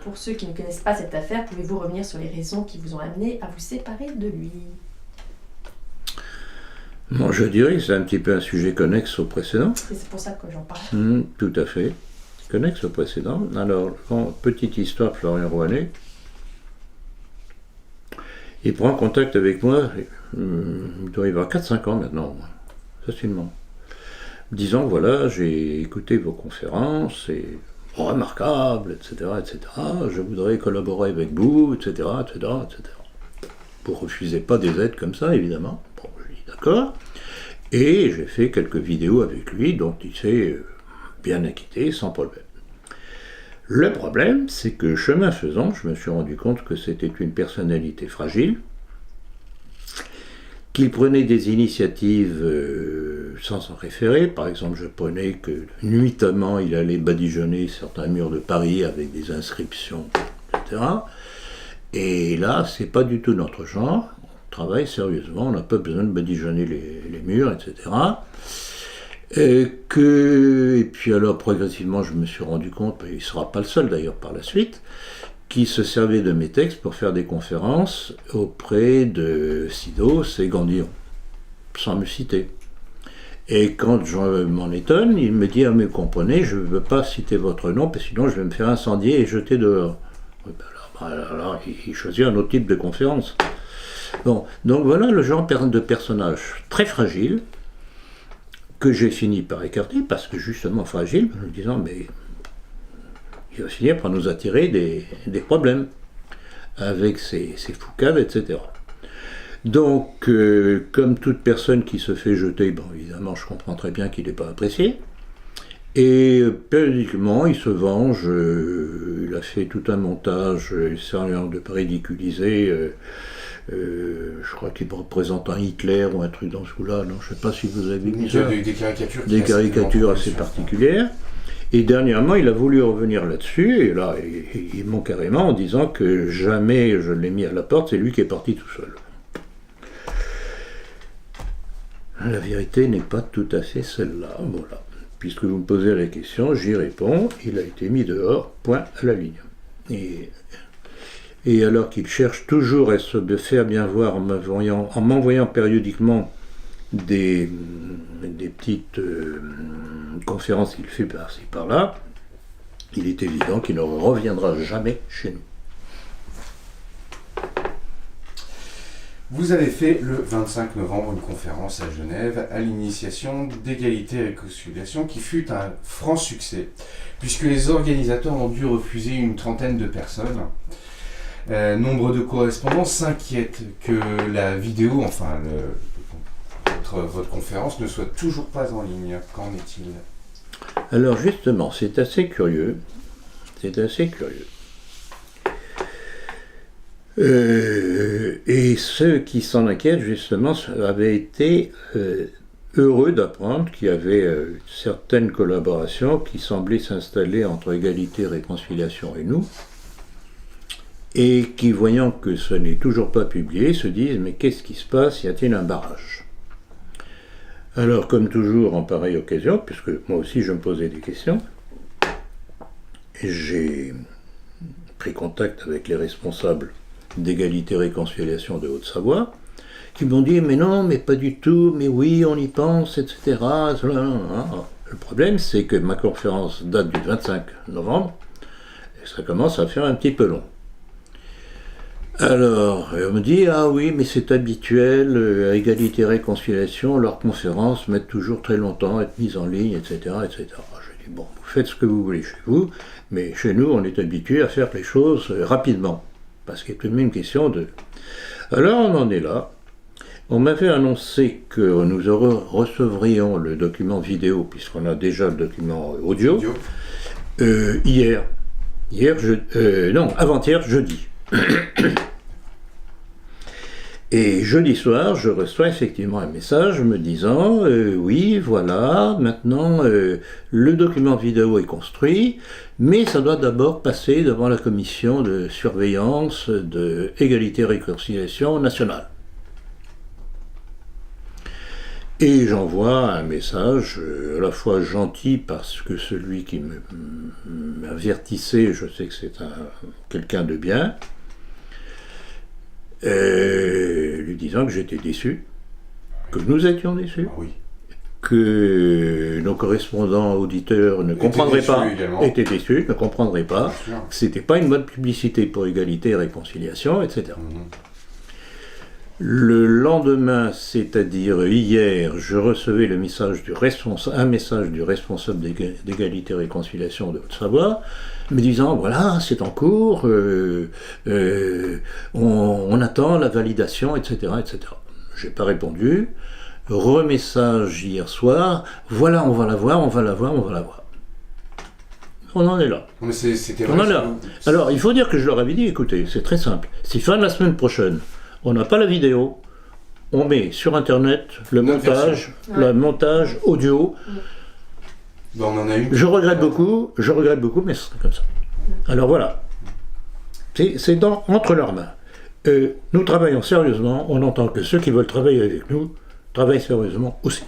pour ceux qui ne connaissent pas cette affaire, pouvez-vous revenir sur les raisons qui vous ont amené à vous séparer de lui? Bon, je dirais que c'est un petit peu un sujet connexe au précédent. C'est pour ça que j'en parle. Tout à fait. Connexe au précédent. Alors, petite histoire, Florian Rouanet. Il prend contact avec moi, il doit y avoir 4-5 ans maintenant, facilement. Disant, voilà, j'ai écouté vos conférences, c'est remarquable, etc., etc. Je voudrais collaborer avec vous, etc., etc., etc. Vous ne refusez pas des aides comme ça, évidemment. Bon, je dis d'accord. Et j'ai fait quelques vidéos avec lui, dont il s'est bien acquitté, sans problème. Le problème, c'est que chemin faisant, je me suis rendu compte que c'était une personnalité fragile, qu'il prenait des initiatives sans s'en référer. Par exemple, je prenais que nuitamment, il allait badigeonner certains murs de Paris avec des inscriptions, etc. Et là, c'est pas du tout notre genre. On travaille sérieusement, on n'a pas besoin de badigeonner les murs, etc. Et puis alors progressivement je me suis rendu compte, il ne sera pas le seul d'ailleurs par la suite, qui se servait de mes textes pour faire des conférences auprès de Sidos et Gandhion, sans me citer. Et quand je m'en étonne, il me dit « Ah mais comprenez, je ne veux pas citer votre nom, parce que sinon je vais me faire incendier et jeter dehors. » Alors, il choisit un autre type de conférence. Bon, donc voilà le genre de personnage très fragile, que j'ai fini par écarter, parce que justement fragile, en me disant « Mais il va finir par nous attirer des problèmes, avec ses foucades, etc. » Donc, comme toute personne qui se fait jeter, bon, évidemment, je comprends très bien qu'il n'est pas apprécié. Et périodiquement, il se venge. Il a fait tout un montage, essayant de ridiculiser. Je crois qu'il représente un Hitler ou un truc dans ce coup-là. Non, je ne sais pas si vous avez vu ça. Des caricatures assez particulières. Et dernièrement, il a voulu revenir là-dessus. Et là, il ment carrément en disant que jamais je l'ai mis à la porte. C'est lui qui est parti tout seul. La vérité n'est pas tout à fait celle-là, voilà. Puisque vous me posez la question, j'y réponds, il a été mis dehors, point à la ligne. Et alors qu'il cherche toujours à se faire bien voir en m'envoyant périodiquement des petites conférences qu'il fait par-ci par-là, il est évident qu'il ne reviendra jamais chez nous. Vous avez fait le 25 novembre une conférence à Genève à l'initiation d'égalité et réconciliation qui fut un franc succès, puisque les organisateurs ont dû refuser une trentaine de personnes. Nombre de correspondants s'inquiètent que la vidéo, enfin votre conférence ne soit toujours pas en ligne. Qu'en est-il ? Alors justement, c'est assez curieux. Et ceux qui s'en inquiètent, justement, avaient été heureux d'apprendre qu'il y avait certaines collaborations qui semblaient s'installer entre Égalité, Réconciliation et nous, et qui, voyant que ce n'est toujours pas publié, se disent « Mais qu'est-ce qui se passe ? Y a-t-il un barrage ?» Alors, comme toujours en pareille occasion, puisque moi aussi je me posais des questions, j'ai pris contact avec les responsables d'égalité et réconciliation de Haute-Savoie, qui m'ont dit « mais non, mais pas du tout, mais oui, on y pense, etc. » Le problème, c'est que ma conférence date du 25 novembre, et ça commence à faire un petit peu long. Alors, on me dit « ah oui, mais c'est habituel, à égalité et réconciliation, leurs conférences mettent toujours très longtemps à être mises en ligne, etc. etc. » Je dis « bon, vous faites ce que vous voulez chez vous, mais chez nous, on est habitué à faire les choses rapidement. » Parce qu'il y a tout de même une question de... Alors on en est là. On m'avait annoncé que nous recevrions le document vidéo, puisqu'on a déjà le document audio. Avant-hier, jeudi. Et jeudi soir, je reçois effectivement un message me disant oui, voilà, maintenant le document vidéo est construit, mais ça doit d'abord passer devant la commission de surveillance de Égalité et Réconciliation nationale. Et j'envoie un message à la fois gentil parce que celui qui m'avertissait, je sais que c'est quelqu'un de bien, lui disant que j'étais déçu, que nous étions déçus, oui. Que nos correspondants auditeurs ne comprendraient pas, étaient déçus, ne comprendraient pas, que c'était pas une bonne publicité pour Égalité et Réconciliation, etc. Le lendemain, c'est-à-dire hier, je recevais un message du responsable d'Égalité et Réconciliation de Haute-Savoie, me disant voilà, c'est en cours, on attend la validation, etc. etc. J'ai pas répondu. Remessage hier soir, voilà, on va la voir. On en est là. Mais c'était on en est là. Alors, il faut dire que je leur avais dit, écoutez, c'est très simple. Si fin de la semaine prochaine, on n'a pas la vidéo, on met sur Internet le montage audio. Ben, on en a une. Je regrette beaucoup, mais ce serait comme ça. Alors voilà. C'est entre leurs mains. Nous travaillons sérieusement, on entend que ceux qui veulent travailler avec nous travaillent sérieusement aussi.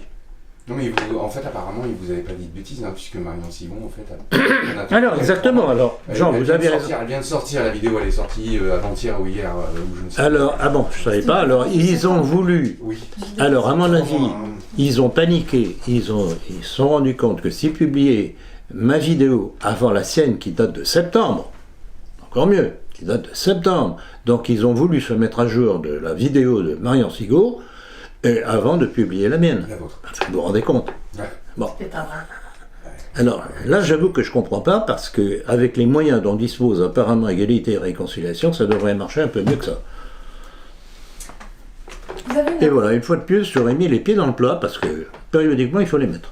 Non, mais en fait, apparemment, il vous avait pas dit de bêtises, hein, puisque Marion Sigon, en fait... Alors, exactement. Alors, Jean, vous avez raison. Elle vient de sortir, la vidéo, elle est sortie avant-hier ou hier, ou je ne sais Alors, ah bon, je ne savais pas. Alors, ils ont voulu... Oui. Alors, à mon avis, ils ont paniqué. Ils se sont rendus compte que s'ils publiaient ma vidéo avant la sienne, qui date de septembre, encore mieux, qui date de septembre, donc ils ont voulu se mettre à jour de la vidéo de Marion Sigaud, avant de publier la mienne. La vôtre. Vous vous rendez compte? Ouais. Bon. C'est un brin. Alors là, j'avoue que je ne comprends pas, parce qu'avec les moyens dont dispose apparemment Égalité et Réconciliation, ça devrait marcher un peu mieux que ça. Vous avez une... Et voilà, une fois de plus, j'aurais mis les pieds dans le plat, parce que périodiquement, il faut les mettre.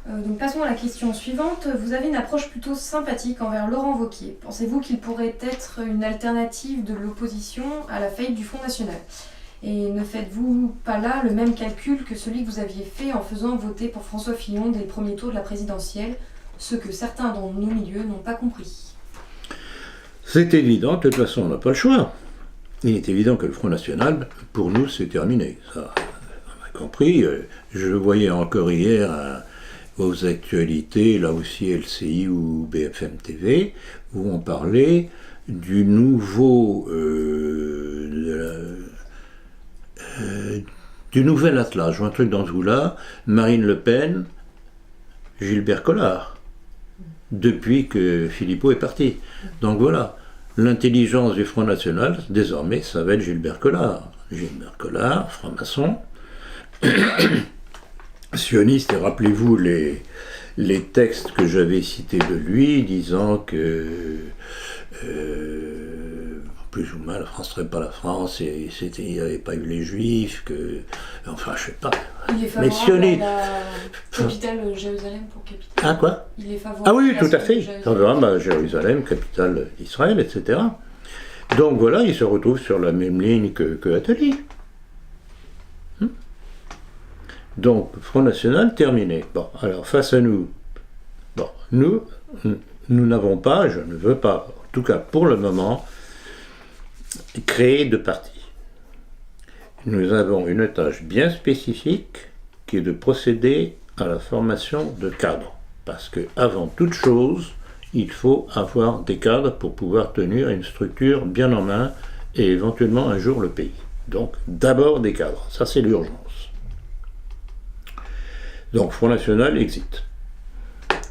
Donc passons à la question suivante. Vous avez une approche plutôt sympathique envers Laurent Wauquiez. Pensez-vous qu'il pourrait être une alternative de l'opposition à la faillite du Front National? Et ne faites-vous pas là le même calcul que celui que vous aviez fait en faisant voter pour François Fillon dès le premier tour de la présidentielle, ce que certains dans nos milieux n'ont pas compris? C'est évident, de toute façon, on n'a pas le choix. Il est évident que le Front National, pour nous, c'est terminé. Ça, on a compris. Je le voyais encore hier aux actualités, là aussi LCI ou BFM TV, où on parlait du du nouvel attelage, ou un truc dans ce goût-là, Marine Le Pen, Gilbert Collard, depuis que Philippot est parti. Donc voilà, l'intelligence du Front National, désormais, ça va être Gilbert Collard. Gilbert Collard, franc-maçon, sioniste, et rappelez-vous les textes que j'avais cités de lui, disant que plus ou moins la France ne serait pas la France, et il n'y avait pas eu les Juifs, enfin je sais pas. Il est favorable à la capitale Jérusalem pour capitale. Ah quoi? Il est favorable. Ah oui, tout à fait. Jérusalem, capitale d'Israël, etc. Donc voilà, il se retrouve sur la même ligne que Attali. Donc, Front National, terminé. Bon, alors face à nous, nous n'avons pas, je ne veux pas, en tout cas pour le moment, créer de parti. Nous avons une tâche bien spécifique qui est de procéder à la formation de cadres. Parce que, avant toute chose, il faut avoir des cadres pour pouvoir tenir une structure bien en main et éventuellement un jour le pays. Donc, d'abord des cadres. Ça, c'est l'urgence. Donc, Front National, exit.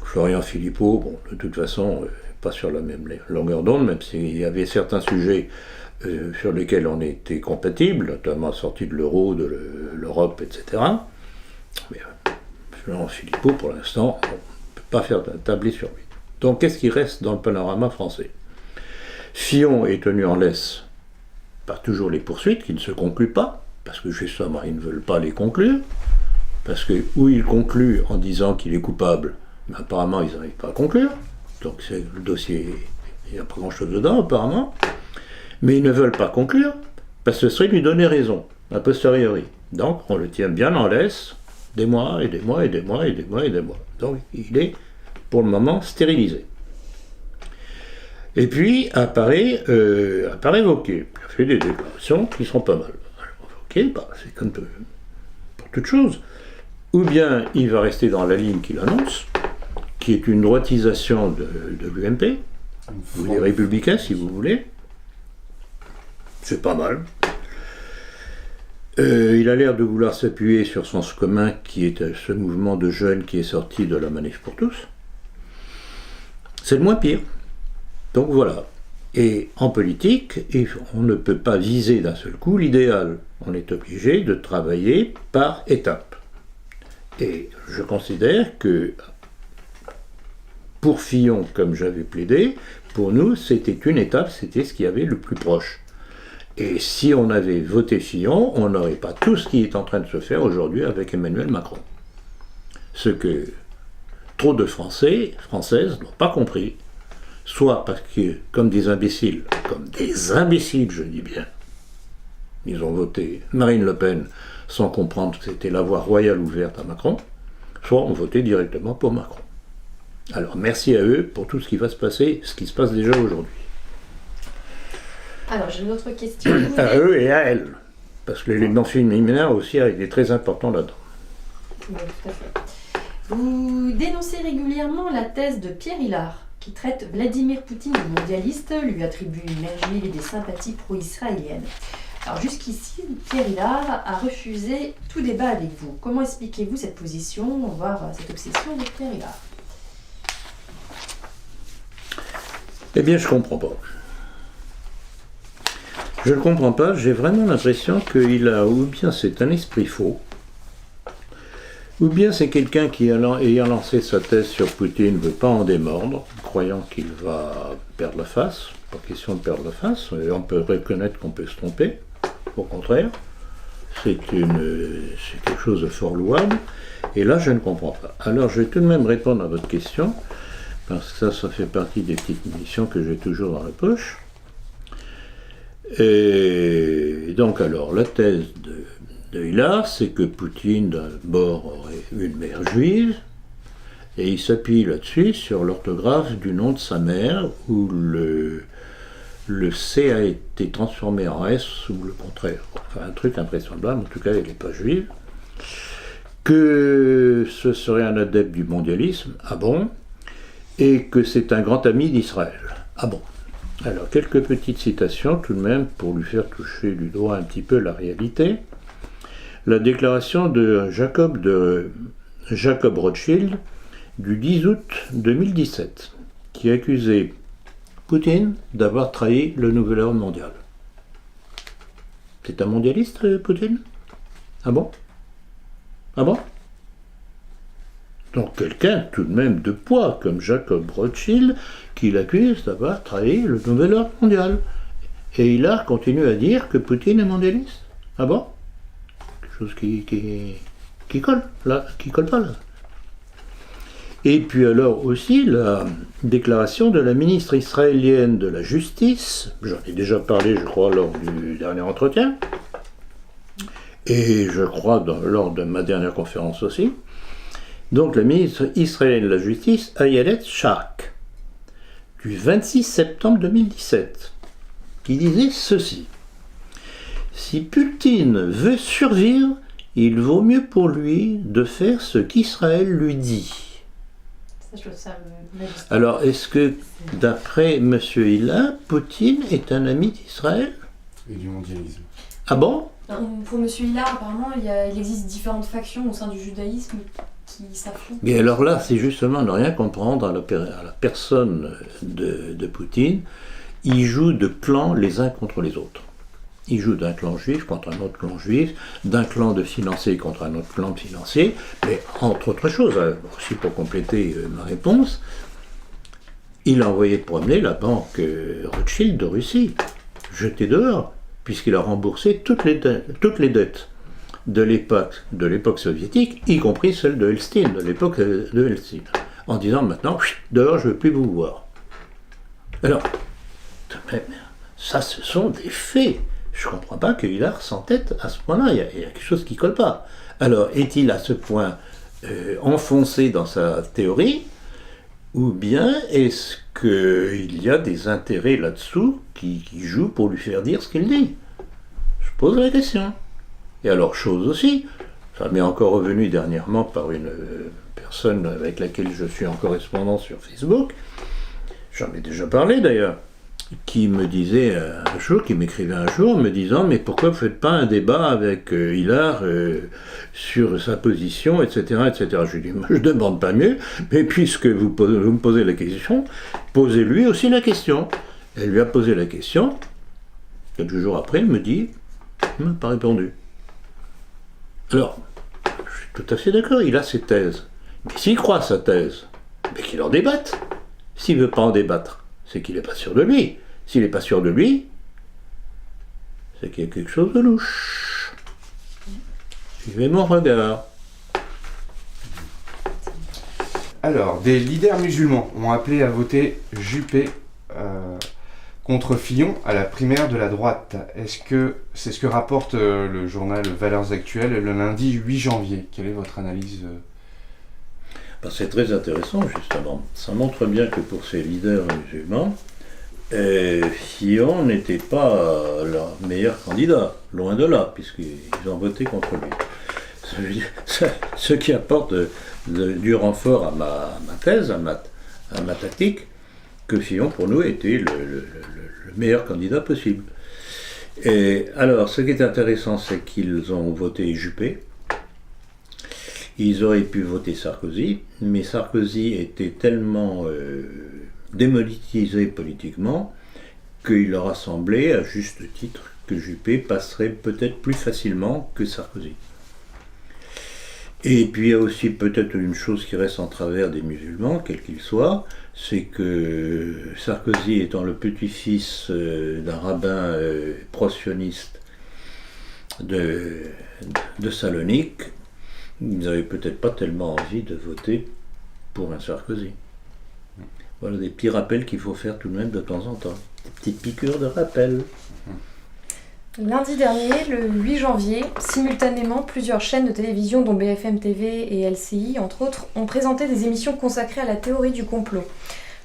Florian Philippot, bon, de toute façon, pas sur la même longueur d'onde, même s'il y avait certains sujets sur lesquels on était compatibles, notamment sortie de l'euro, de l'Europe, etc. Mais Florian Philippot, pour l'instant, on ne peut pas faire tabler sur lui. Donc, qu'est-ce qui reste dans le panorama français? Fillon est tenu en laisse par toujours les poursuites qui ne se concluent pas, parce que justement, ils ne veulent pas les conclure. Parce que, où il conclut en disant qu'il est coupable, mais apparemment ils n'arrivent pas à conclure, donc c'est le dossier, il n'y a pas grand-chose dedans apparemment, mais ils ne veulent pas conclure, parce que ce serait lui donner raison, a posteriori. Donc on le tient bien en laisse, des mois et des mois et des mois et des mois et des mois. Donc il est pour le moment stérilisé. Et puis apparaît Wauquiez, qui a fait des déclarations qui sont pas mal. Alors, Wauquiez, c'est comme pour toute chose. Ou bien il va rester dans la ligne qu'il annonce, qui est une droitisation de l'UMP, ou des Républicains si vous voulez. C'est pas mal. Il a l'air de vouloir s'appuyer sur Sens commun, qui est ce mouvement de jeunes qui est sorti de la Manif pour tous. C'est le moins pire. Donc voilà. Et en politique, on ne peut pas viser d'un seul coup l'idéal. On est obligé de travailler par étapes. Et je considère que pour Fillon, comme j'avais plaidé, pour nous, c'était une étape, c'était ce qui avait le plus proche. Et si on avait voté Fillon, on n'aurait pas tout ce qui est en train de se faire aujourd'hui avec Emmanuel Macron. Ce que trop de Françaises n'ont pas compris, soit parce que, comme des imbéciles, je dis bien, ils ont voté Marine Le Pen sans comprendre que c'était la voie royale ouverte à Macron, soit ont voté directement pour Macron. Alors merci à eux pour tout ce qui va se passer, ce qui se passe déjà aujourd'hui. Alors j'ai une autre question. À eux et à elles, parce que l'élément féminin aussi a été très important là-dedans. Oui, tout à fait. Vous dénoncez régulièrement la thèse de Pierre Hilard, qui traite Vladimir Poutine de mondialiste, lui attribue une mère juive et des sympathies pro-israéliennes. Alors jusqu'ici, Pierre Hilard a refusé tout débat avec vous. Comment expliquez-vous cette position, voire cette obsession de Pierre Hilard? Eh bien, je comprends pas. Je ne comprends pas, j'ai vraiment l'impression qu'il a, ou bien c'est un esprit faux, ou bien c'est quelqu'un qui, ayant lancé sa thèse sur Poutine, ne veut pas en démordre, croyant qu'il va perdre la face. Pas question de perdre la face, et on peut reconnaître qu'on peut se tromper. Au contraire, c'est quelque chose de fort louable, et là je ne comprends pas. Alors je vais tout de même répondre à votre question, parce que ça fait partie des petites munitions que j'ai toujours dans la poche. Et donc alors, la thèse de Hilard, c'est que Poutine d'abord aurait une mère juive, et il s'appuie là-dessus sur l'orthographe du nom de sa mère, où le C a été transformé en S ou le contraire. Enfin, un truc invraisemblable, en tout cas, elle n'est pas juive. Que ce serait un adepte du mondialisme, ah bon, et que c'est un grand ami d'Israël, ah bon. Alors, quelques petites citations tout de même pour lui faire toucher du doigt un petit peu la réalité. La déclaration de Jacob Rothschild du 10 août 2017, qui accusait Poutine d'avoir trahi le nouvel ordre mondial. C'est un mondialiste, Poutine? Ah bon? Ah bon? Donc quelqu'un tout de même de poids, comme Jacob Rothschild, qui l'accuse d'avoir trahi le nouvel ordre mondial. Et Hilard continue à dire que Poutine est mondialiste. Ah bon? Quelque chose qui colle, là, qui colle pas, là. Et puis alors aussi la déclaration de la ministre israélienne de la Justice, j'en ai déjà parlé je crois lors du dernier entretien, et je crois lors de ma dernière conférence aussi, donc la ministre israélienne de la Justice, Ayelet Shak, du 26 septembre 2017, qui disait ceci: si Poutine veut survivre, il vaut mieux pour lui de faire ce qu'Israël lui dit. Alors, est-ce que, d'après M. Hilard, Poutine est un ami d'Israël? Et du mondialisme. Ah bon? Pour M. Hilard, apparemment, il existe différentes factions au sein du judaïsme qui s'affrontent. Et alors là, c'est justement ne rien comprendre à la personne de Poutine. Il joue de clans les uns contre les autres. Il joue d'un clan juif contre un autre clan juif, d'un clan de financiers contre un autre clan de financiers, mais entre autres choses, aussi pour compléter ma réponse, il a envoyé promener la banque Rothschild de Russie, jetée dehors, puisqu'il a remboursé toutes les dettes de l'époque soviétique, y compris celle de Elstine, de l'époque de Elstine, en disant maintenant, dehors, je ne veux plus vous voir. Alors, ça, ce sont des faits. Je ne comprends pas que Hilard s'entête à ce point-là, il y a quelque chose qui ne colle pas. Alors, est-il à ce point enfoncé dans sa théorie, ou bien est-ce qu'il y a des intérêts là-dessous qui jouent pour lui faire dire ce qu'il dit? Je pose la question. Et alors, chose aussi, ça m'est encore revenu dernièrement par une personne avec laquelle je suis en correspondance sur Facebook, j'en ai déjà parlé d'ailleurs, qui me disait un jour, qui m'écrivait un jour, me disant mais pourquoi vous ne faites pas un débat avec Hilard sur sa position, etc., etc. Je lui dis, je ne demande pas mieux, mais puisque vous me posez la question, posez-lui aussi la question. Elle lui a posé la question, quelques jours après, elle me dit, il ne m'a pas répondu. Alors, je suis tout à fait d'accord, il a ses thèses. Mais s'il croit à sa thèse, mais qu'il en débatte. S'il ne veut pas en débattre, c'est qu'il n'est pas sûr de lui. S'il n'est pas sûr de lui, c'est qu'il y a quelque chose de louche. Suivez mon regard. Alors, des leaders musulmans ont appelé à voter Juppé contre Fillon à la primaire de la droite. Est-ce que c'est ce que rapporte le journal Valeurs Actuelles le lundi 8 janvier? Quelle est votre analyse C'est très intéressant, justement. Ça montre bien que pour ces leaders musulmans, Fillon n'était pas leur meilleur candidat, loin de là, puisqu'ils ont voté contre lui. Ce qui apporte du renfort à ma thèse, à ma tactique, que Fillon, pour nous, était le meilleur candidat possible. Et alors, ce qui est intéressant, c'est qu'ils ont voté Juppé. Ils auraient pu voter Sarkozy, mais Sarkozy était tellement démonétisé politiquement qu'il leur a semblé, à juste titre, que Juppé passerait peut-être plus facilement que Sarkozy. Et puis il y a aussi peut-être une chose qui reste en travers des musulmans, quel qu'il soit, c'est que Sarkozy étant le petit-fils d'un rabbin pro-sioniste de Salonique, ils n'avaient peut-être pas tellement envie de voter pour un Sarkozy. Voilà des petits rappels qu'il faut faire tout de même de temps en temps. Des petites piqûres de rappel. Lundi dernier, le 8 janvier, simultanément, plusieurs chaînes de télévision, dont BFM TV et LCI, entre autres, ont présenté des émissions consacrées à la théorie du complot,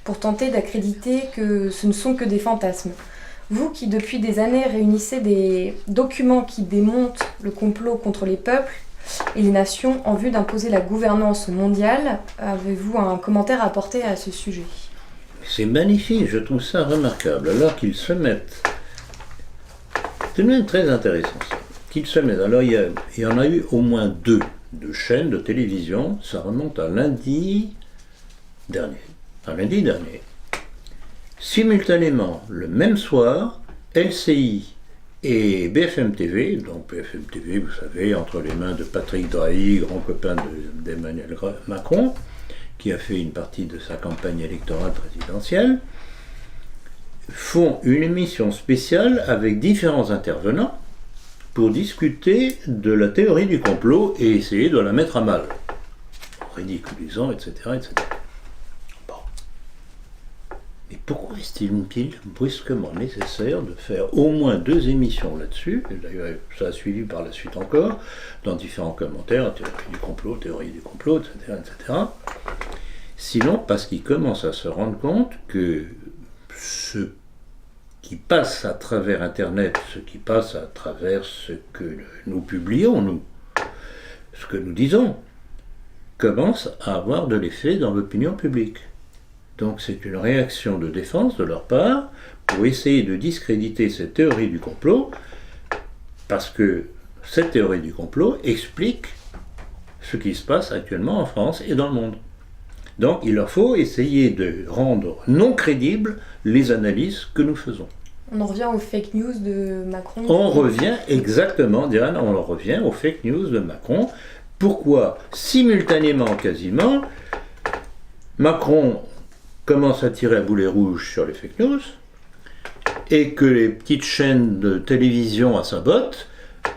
pour tenter d'accréditer que ce ne sont que des fantasmes. Vous qui, depuis des années, réunissez des documents qui démontent le complot contre les peuples et les nations en vue d'imposer la gouvernance mondiale, avez-vous un commentaire à apporter à ce sujet ? C'est magnifique, je trouve ça remarquable, alors qu'ils se mettent... C'est même très intéressant ça. Qu'ils se mettent. Alors il y en a eu au moins deux de chaînes de télévision, ça remonte à lundi dernier. Simultanément, le même soir, LCI et BFM TV, donc BFM TV, vous savez, entre les mains de Patrick Drahi, grand copain d'Emmanuel Macron, qui a fait une partie de sa campagne électorale présidentielle, font une émission spéciale avec différents intervenants pour discuter de la théorie du complot et essayer de la mettre à mal, en ridiculisant, etc. Bon. Mais pourquoi est-il brusquement nécessaire de faire au moins 2 émissions là-dessus, et d'ailleurs ça a suivi par la suite encore, dans différents commentaires, théorie du complot, etc. Sinon, parce qu'ils commencent à se rendre compte que ce qui passe à travers Internet, ce qui passe à travers ce que nous publions, nous, ce que nous disons, commence à avoir de l'effet dans l'opinion publique. Donc c'est une réaction de défense de leur part pour essayer de discréditer cette théorie du complot, parce que cette théorie du complot explique ce qui se passe actuellement en France et dans le monde. Donc il leur faut essayer de rendre non crédibles les analyses que nous faisons. On en revient aux fake news de Macron. On revient exactement, Diane, on en revient aux fake news de Macron. Pourquoi, simultanément quasiment, Macron commence à tirer à boulet rouge sur les fake news et que les petites chaînes de télévision à sa botte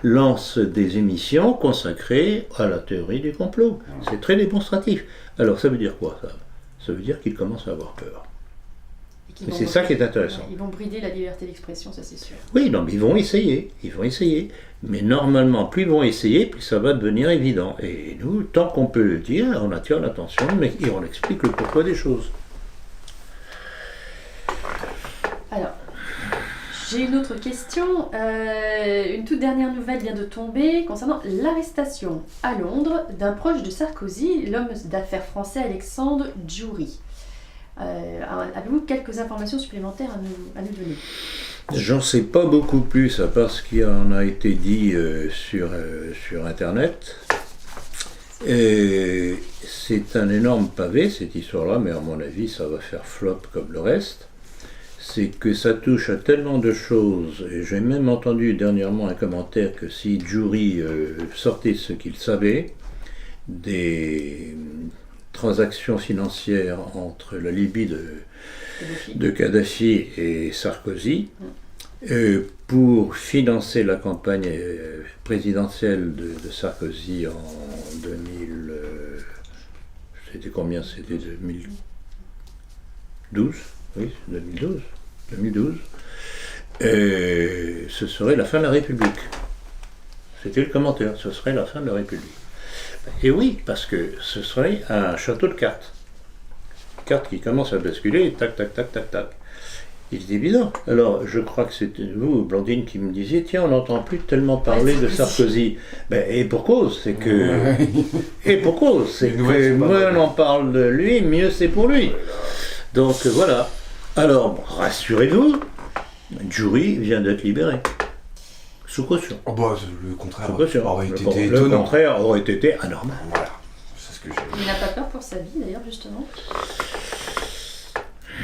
lancent des émissions consacrées à la théorie du complot. C'est très démonstratif. Alors ça veut dire quoi ça ? Ça veut dire qu'ils commencent à avoir peur. Et c'est ça qui est intéressant. Ils vont brider la liberté d'expression, ça c'est sûr. Oui, non, mais ils vont essayer. Mais normalement, plus ils vont essayer, plus ça va devenir évident. Et nous, tant qu'on peut le dire, on attire l'attention, mais on explique le pourquoi des choses. Alors, j'ai une autre question. Une toute dernière nouvelle vient de tomber concernant l'arrestation à Londres d'un proche de Sarkozy, l'homme d'affaires français Alexandre Djouri. Avez-vous quelques informations supplémentaires à nous donner ? J'en sais pas beaucoup plus, à part ce qui en a été dit sur Internet. Et c'est un énorme pavé, cette histoire-là, mais à mon avis, ça va faire flop comme le reste. C'est que ça touche à tellement de choses, et j'ai même entendu dernièrement un commentaire que si Djouri sortait ce qu'il savait, des transactions financières entre la Libye de Kadhafi et Sarkozy pour financer la campagne présidentielle de Sarkozy en 2000. C'était combien ? C'était 2012 ? Oui, 2012. Ce serait la fin de la République. C'était le commentaire, ce serait la fin de la République. Et oui, parce que ce serait un château de cartes. Cartes qui commencent à basculer, tac, tac, tac, tac, tac. Il est évident. Alors, je crois que c'était vous, Blandine, qui me disiez, tiens, on n'entend plus tellement parler de Sarkozy. Ben, et pour cause, c'est que... Et pour cause, c'est que moins on en parle de lui, mieux c'est pour lui. Donc, voilà. Alors, Rassurez-vous, Jury vient d'être libéré. Sous caution. Oh bah, le contraire Sous caution. aurait été Le étonnant. contraire aurait été anormal. Voilà, c'est ce que j'ai. Il n'a pas peur pour sa vie d'ailleurs, justement.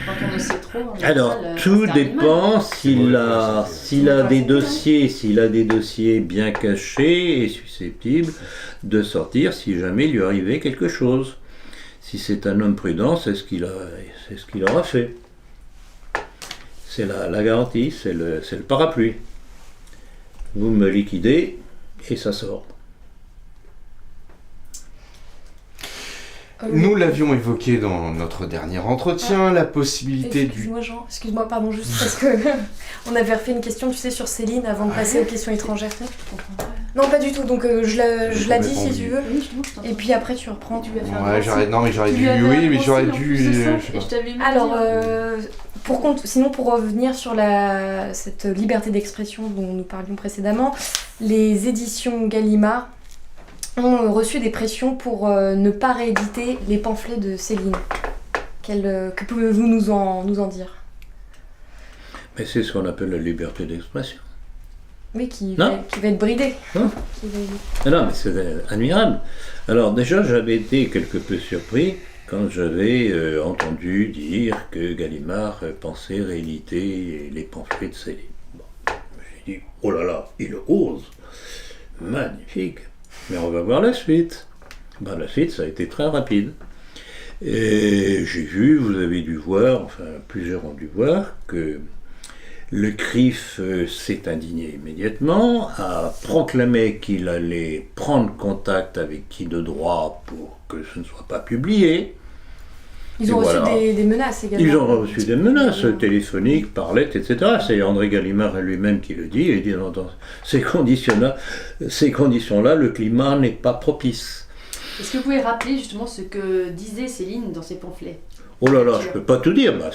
Quand on ne sait trop. En Alors, général, tout c'est un dépend animal. s'il a des dossiers bien cachés et susceptibles de sortir si jamais il lui arrivait quelque chose. Si c'est un homme prudent, c'est ce qu'il aura fait. C'est la garantie, c'est le parapluie. Vous me liquidez et ça sort. Nous l'avions évoqué dans notre dernier entretien, la possibilité du... Excuse-moi Jean, excuse-moi, pardon, juste parce que on avait refait une question, tu sais, sur Céline avant de passer aux questions étrangères. Non, pas du tout, donc je la dis si tu veux. Oui, justement, je t'entends. Et puis après tu reprends. Tu lui as fait un Ouais, grand non mais j'aurais Tu dû... lui avais Oui, mais un j'aurais grand dû... signe en plus, je c'est sais ça. pas. Et je t'avais même Alors, dit, sinon pour revenir sur cette liberté d'expression dont nous parlions précédemment, les éditions Gallimard ont reçu des pressions pour ne pas rééditer les pamphlets de Céline. Que pouvez-vous nous en dire? Mais c'est ce qu'on appelle la liberté d'expression. Oui, qui Non. va être bridé. Non. Qui va- Non, mais c'est admirable. Alors déjà, j'avais été quelque peu surpris quand j'avais entendu dire que Gallimard pensait rééditer les pamphlets de Céline. Bon, j'ai dit, oh là là, il ose. Magnifique. Mais on va voir la suite. Ben, la suite, ça a été très rapide. Et j'ai vu, vous avez dû voir, enfin plusieurs ont dû voir, que le CRIF s'est indigné immédiatement, a proclamé qu'il allait prendre contact avec qui de droit pour que ce ne soit pas publié. Ils ont Et reçu voilà. des menaces également. Ils ont reçu des menaces téléphoniques, par lettres, etc. C'est André Gallimard lui-même qui le dit. Il dit dans ces conditions-là, le climat n'est pas propice. est-ce que vous pouvez rappeler justement ce que disait Céline dans ses pamphlets? Oh là là, je peux pas tout dire. Bah,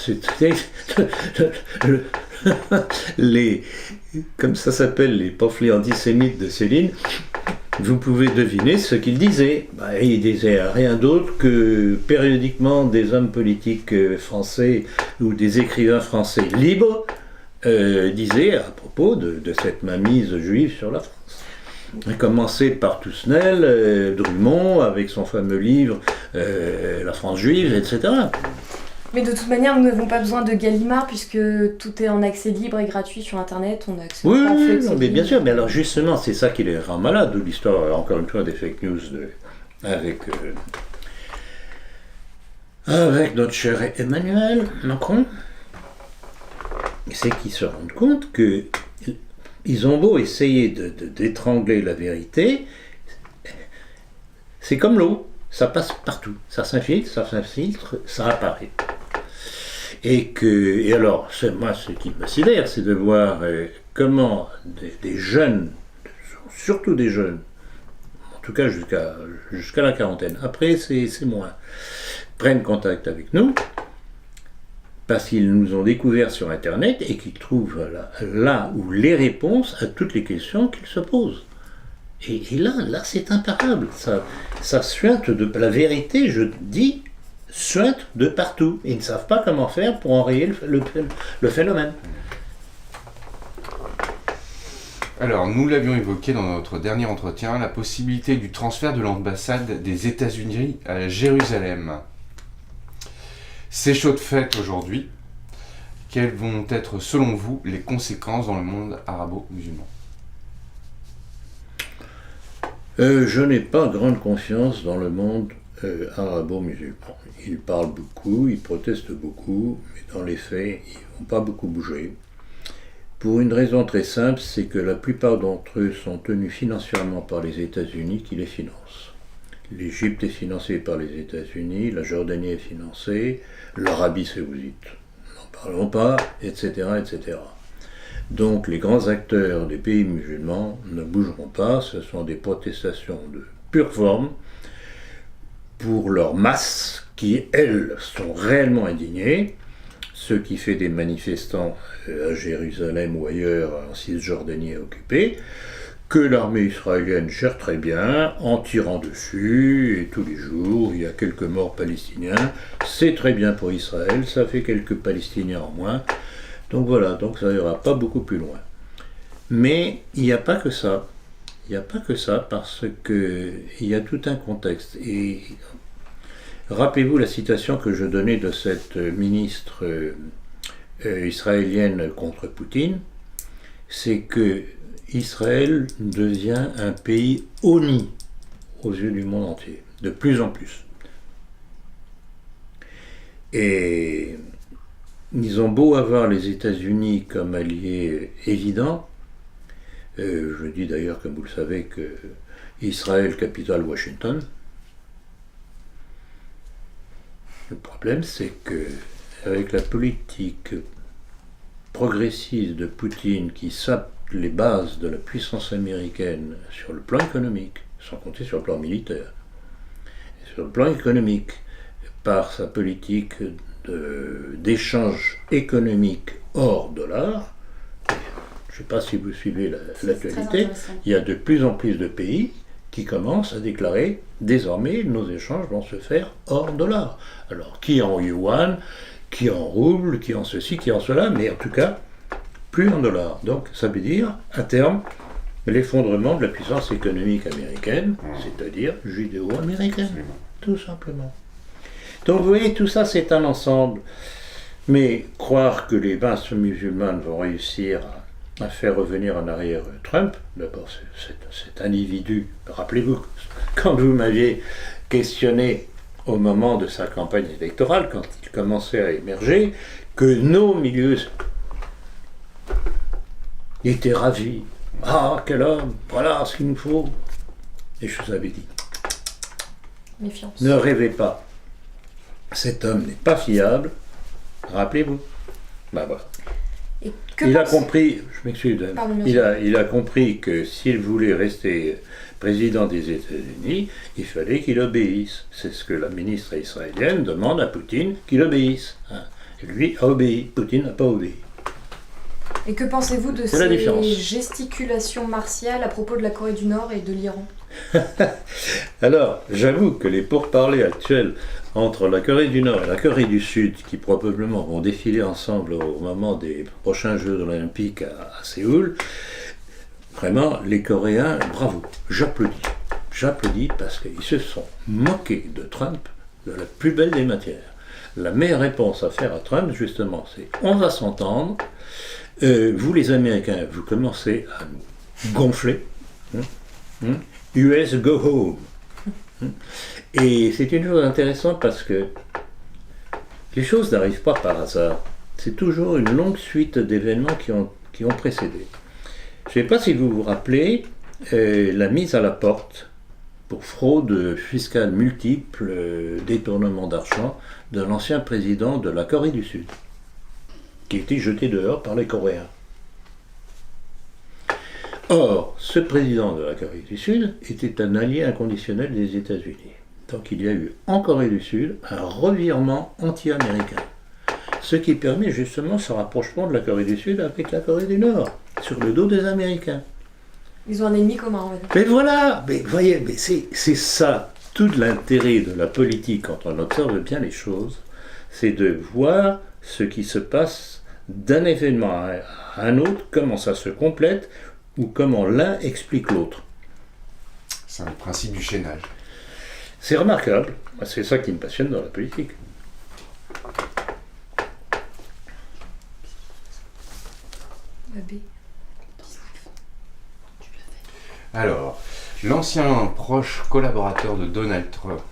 comme ça s'appelle, les pamphlets antisémites de Céline. Vous pouvez deviner ce qu'il disait. Bah, il disait rien d'autre que périodiquement des hommes politiques français ou des écrivains français libres disaient à propos de cette mainmise juive sur la France. A commencé par Toussenel, Drummond avec son fameux livre La France juive, etc. Mais de toute manière, nous n'avons pas besoin de Gallimard puisque tout est en accès libre et gratuit sur Internet. On a accès Oui, aux pamphlets de mais Céline. bien sûr. Mais alors justement, c'est ça qui les rend malades, d'où l'histoire, encore une fois, des fake news avec notre cher Emmanuel Macron. C'est qu'ils se rendent compte que ils ont beau essayer d'étrangler la vérité, c'est comme l'eau, ça passe partout, ça s'infiltre, ça apparaît. Et alors, moi, ce qui me sidère, c'est de voir comment des jeunes, surtout des jeunes, en tout cas jusqu'à la quarantaine, après c'est moins, prennent contact avec nous, parce qu'ils nous ont découvert sur Internet et qu'ils trouvent là où les réponses à toutes les questions qu'ils se posent. Et là c'est imparable. Ça suinte la vérité, je dis, suinte de partout. Ils ne savent pas comment faire pour enrayer le phénomène. Alors, nous l'avions évoqué dans notre dernier entretien, la possibilité du transfert de l'ambassade des États-Unis à Jérusalem. C'est chose faite aujourd'hui. Quelles vont être, selon vous, les conséquences dans le monde arabo-musulman? Je n'ai pas grande confiance dans le monde arabo-musulman. Ils parlent beaucoup, ils protestent beaucoup, mais dans les faits, ils ne vont pas beaucoup bouger. Pour une raison très simple, c'est que la plupart d'entre eux sont tenus financièrement par les États-Unis qui les financent. L'Égypte est financée par les États-Unis, la Jordanie est financée, l'Arabie saoudite, n'en parlons pas, etc., etc. Donc les grands acteurs des pays musulmans ne bougeront pas, ce sont des protestations de pure forme pour leurs masses qui, elles, sont réellement indignées. ce qui fait des manifestants à Jérusalem ou ailleurs en Cisjordanie occupée, que l'armée israélienne gère très bien en tirant dessus, et tous les jours il y a quelques morts palestiniens, c'est très bien pour Israël, ça fait quelques Palestiniens en moins, donc voilà, donc ça ira pas beaucoup plus loin. Mais il n'y a pas que ça, parce que il y a tout un contexte, et rappelez-vous la citation que je donnais de cette ministre israélienne contre Poutine, c'est que Israël devient un pays honni aux yeux du monde entier, de plus en plus. Et ils ont beau avoir les États-Unis comme alliés évidents, je dis d'ailleurs, comme vous le savez, que Israël, capitale Washington. Le problème, c'est que avec la politique progressiste de Poutine qui sape les bases de la puissance américaine sur le plan économique, sans compter sur le plan militaire, et sur le plan économique, par sa politique d'échange économique hors dollar, je ne sais pas si vous suivez l'actualité, il y a de plus en plus de pays qui commencent à déclarer désormais nos échanges vont se faire hors dollar. Alors qui en yuan, qui en rouble, qui en ceci, qui en cela, mais en tout cas plus en dollars. Donc ça veut dire à terme l'effondrement de la puissance économique américaine, c'est-à-dire judéo-américaine, tout simplement. Donc vous voyez, tout ça c'est un ensemble. Mais croire que les masses musulmanes vont réussir à faire revenir en arrière Trump, d'abord cet individu, rappelez-vous, quand vous m'aviez questionné au moment de sa campagne électorale, quand il commençait à émerger, que nos milieux étaient ravis. Ah, quel homme, voilà ce qu'il nous faut. Et je vous avais dit, Méfiance. ne rêvez pas, cet homme n'est pas fiable, rappelez-vous. Ben voilà. Et que Il a pense- compris, je m'excuse, Pardon, bien il a compris que s'il voulait rester président des États-Unis, il fallait qu'il obéisse. C'est ce que la ministre israélienne demande à Poutine, qu'il obéisse. Hein. Et lui a obéi, Poutine n'a pas obéi. Et que pensez-vous de C'est la différence. ces gesticulations martiales à propos de la Corée du Nord et de l'Iran? Alors, j'avoue que les pourparlers actuels entre la Corée du Nord et la Corée du Sud, qui probablement vont défiler ensemble au moment des prochains Jeux olympiques à Séoul, vraiment, les Coréens, bravo, j'applaudis. J'applaudis parce qu'ils se sont moqués de Trump de la plus belle des matières. La meilleure réponse à faire à Trump, justement, c'est on va s'entendre. Vous, les Américains, vous commencez à nous gonfler. US go home. Et c'est une chose intéressante parce que les choses n'arrivent pas par hasard. C'est toujours une longue suite d'événements qui ont précédé. Je ne sais pas si vous vous rappelez la mise à la porte pour fraude fiscale multiple, détournement d'argent d'un ancien président de la Corée du Sud, qui a été jeté dehors par les Coréens. Or, ce président de la Corée du Sud était un allié inconditionnel des États-Unis. Donc il y a eu en Corée du Sud un revirement anti-américain. Ce qui permet justement ce rapprochement de la Corée du Sud avec la Corée du Nord, sur le dos des Américains. Ils ont un ennemi commun, on va dire. Mais voilà, mais voyez, mais c'est ça, tout l'intérêt de la politique quand on observe bien les choses, c'est de voir ce qui se passe d'un événement à un autre, comment ça se complète, ou comment l'un explique l'autre. C'est le principe du chaînage. C'est remarquable, c'est ça qui me passionne dans la politique. La B. Alors, l'ancien proche collaborateur de Donald Trump,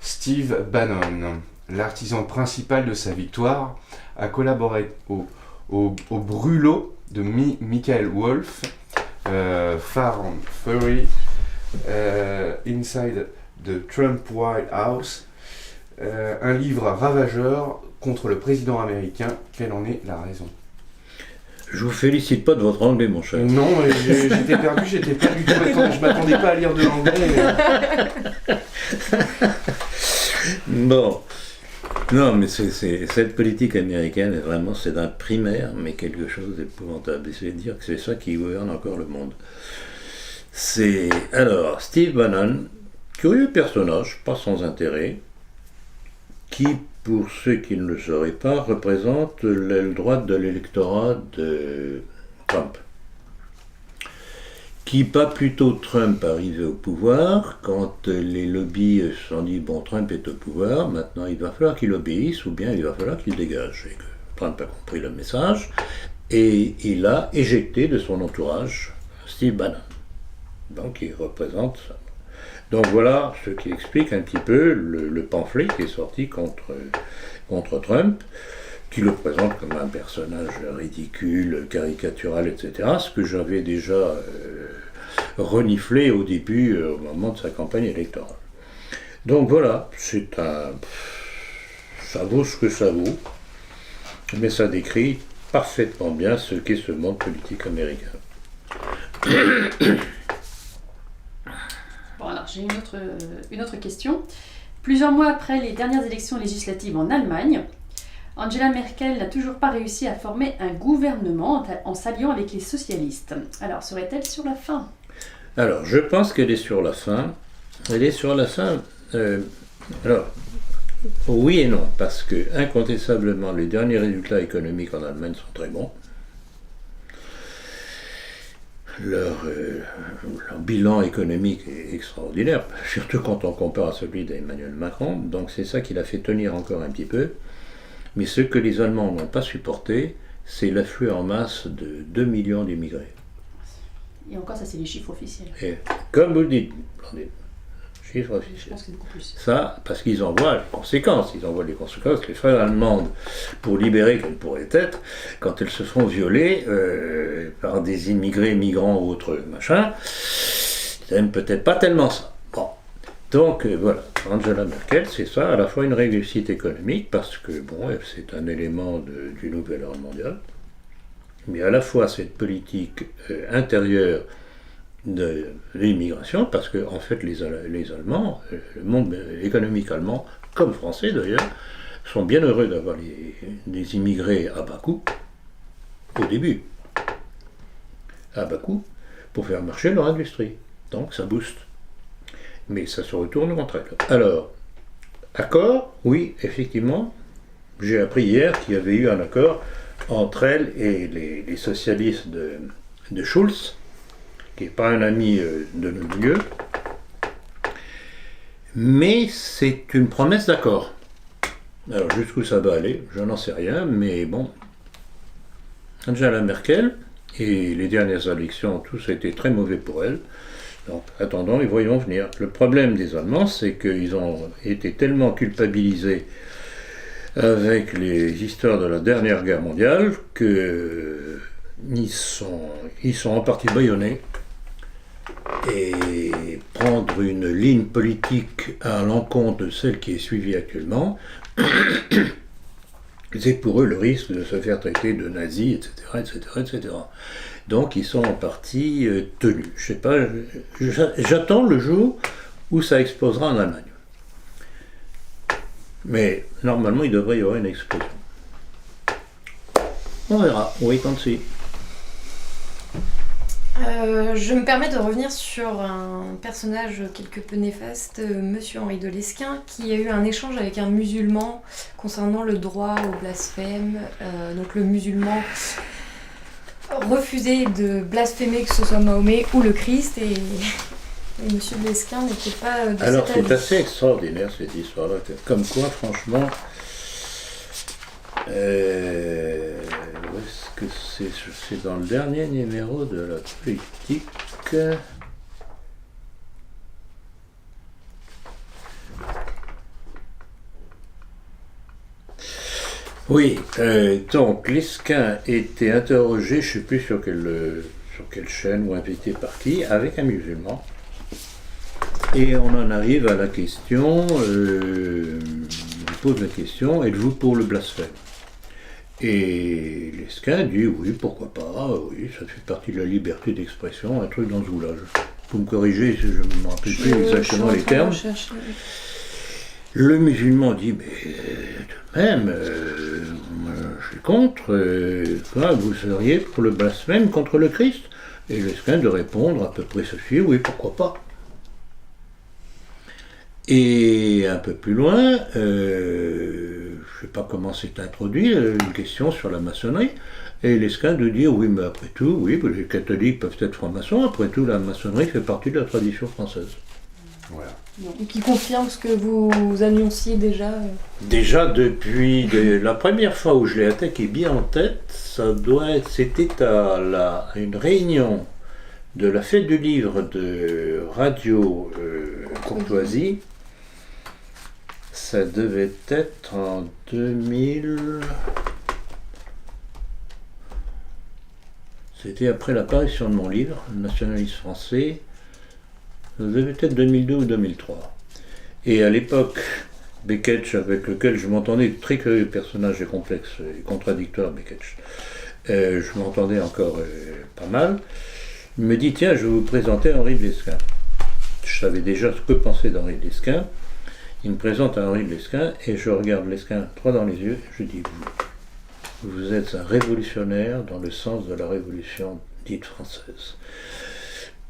Steve Bannon, l'artisan principal de sa victoire, a collaboré au brûlot de Michael Wolff, Far and Fury, Inside the Trump White House, un livre ravageur contre le président américain. Quelle en est la raison? Je vous félicite pas de votre anglais, mon cher. Non, j'étais perdu, j'étais pas du tout. Je m'attendais pas à lire de l'anglais. Bon, Non, mais cette politique américaine, vraiment, c'est d'un primaire, mais quelque chose d'épouvantable. Et c'est dire que c'est ça qui gouverne encore le monde. Alors, Steve Bannon, curieux personnage, pas sans intérêt, qui, pour ceux qui ne le sauraient pas, représente l'aile droite de l'électorat de Trump. Qui, pas plutôt Trump arrivé au pouvoir, quand les lobbies se sont dit, bon, Trump est au pouvoir, maintenant il va falloir qu'il obéisse, ou bien il va falloir qu'il dégage. Et que Trump a compris le message, et il a éjecté de son entourage Steve Bannon. Donc il représente ça. Donc voilà ce qui explique un petit peu le pamphlet qui est sorti contre Trump, qui le présente comme un personnage ridicule, caricatural, etc. Ce que j'avais déjà reniflé au début, au moment de sa campagne électorale. Donc voilà, ça vaut ce que ça vaut, mais ça décrit parfaitement bien ce qu'est ce monde politique américain. Bon, alors j'ai une autre question. Plusieurs mois après les dernières élections législatives en Allemagne, Angela Merkel n'a toujours pas réussi à former un gouvernement en s'alliant avec les socialistes. Alors, serait-elle sur la fin ? Alors, je pense qu'elle est sur la fin. Elle est sur la fin. Alors, oui et non, parce que incontestablement, les derniers résultats économiques en Allemagne sont très bons. Leur bilan économique est extraordinaire, surtout quand on compare à celui d'Emmanuel Macron. Donc, c'est ça qui l'a fait tenir encore un petit peu. Mais ce que les Allemands n'ont pas supporté, c'est l'afflux en masse de 2 millions d'immigrés. Et encore, ça, c'est les chiffres officiels. Et comme vous le dites, chiffres Je officiels. pense que c'est beaucoup plus. Ça, parce qu'ils en voient les conséquences. Ils en voient les conséquences. Les frères allemandes, pour libérer qu'elles pourraient être, quand elles se seront violées par des immigrés, migrants ou autres machins, ils n'aiment peut-être pas tellement ça. Bon. Donc voilà, Angela Merkel, c'est ça, à la fois une réussite économique, parce que bon, c'est un élément du nouvel ordre mondial, mais à la fois cette politique intérieure de l'immigration, parce que en fait les Allemands, le monde économique allemand, comme français d'ailleurs, sont bien heureux d'avoir des immigrés à bas coût, au début, à bas coût, pour faire marcher leur industrie. Donc ça booste. Mais ça se retourne contre elle. Alors, accord, oui, effectivement, j'ai appris hier qu'il y avait eu un accord entre elle et les socialistes de Schulz, qui n'est pas un ami de nos milieux, mais c'est une promesse d'accord. Alors jusqu'où ça va aller, je n'en sais rien, mais bon, Angela Merkel, et les dernières élections, tout ça a été très mauvais pour elle. Donc, attendons et voyons venir. Le problème des Allemands, c'est qu'ils ont été tellement culpabilisés avec les histoires de la dernière guerre mondiale qu'ils sont en partie bâillonnés. Et prendre une ligne politique à l'encontre de celle qui est suivie actuellement, c'est pour eux le risque de se faire traiter de nazis, etc., etc., etc. Donc ils sont en partie tenus. Je sais pas, j'attends le jour où ça explosera en Allemagne. Mais normalement il devrait y avoir une explosion. On verra, wait and see. Je me permets de revenir sur un personnage quelque peu néfaste, Monsieur Henri de Lesquen, qui a eu un échange avec un musulman concernant le droit au blasphème. Donc le musulman refusait de blasphémer, que ce soit Mahomet ou le Christ, et Monsieur de Lesquen n'était pas de Alors cet avis. c'est assez extraordinaire cette histoire-là, comme quoi franchement, où est-ce que c'est dans le dernier numéro de la politique. Oui, donc Lesquen était interrogé, je ne sais plus sur quelle chaîne ou invité par qui, avec un musulman. Et on en arrive à la question, on pose la question, êtes-vous pour le blasphème ? Et Lesquen dit oui, pourquoi pas, oui, ça fait partie de la liberté d'expression, un truc dans ce goût-là. Vous me corrigez si je ne me rappelle plus exactement les termes. Le musulman dit, mais suprême, moi, je suis contre, quoi, vous seriez pour le blasphème contre le Christ? Et Lesquin de répondre à peu près ceci, oui, pourquoi pas. Et un peu plus loin, je ne sais pas comment c'est introduit, une question sur la maçonnerie. Et Lesquin de dire, oui, mais après tout, oui, les catholiques peuvent être francs-maçons, après tout, la maçonnerie fait partie de la tradition française. Voilà. Et qui confirme ce que vous annonciez déjà. Déjà depuis la première fois où je l'ai attaqué bien en tête, c'était à une réunion de la fête du livre de Radio Courtoisie. Ça devait être en 2000. C'était après l'apparition de mon livre, Nationaliste français. Ça devait être 2002 ou 2003. Et à l'époque, Beketch, avec lequel je m'entendais, très curieux personnage et complexe et contradictoire, Beketch, je m'entendais encore pas mal, il me dit, tiens, je vais vous présenter Henri de Lesquin. Je savais déjà ce que pensait d'Henri de Lesquin. Il me présente à Henri de Lesquin et je regarde Lesquin droit dans les yeux et je dis, vous êtes un révolutionnaire dans le sens de la révolution dite française.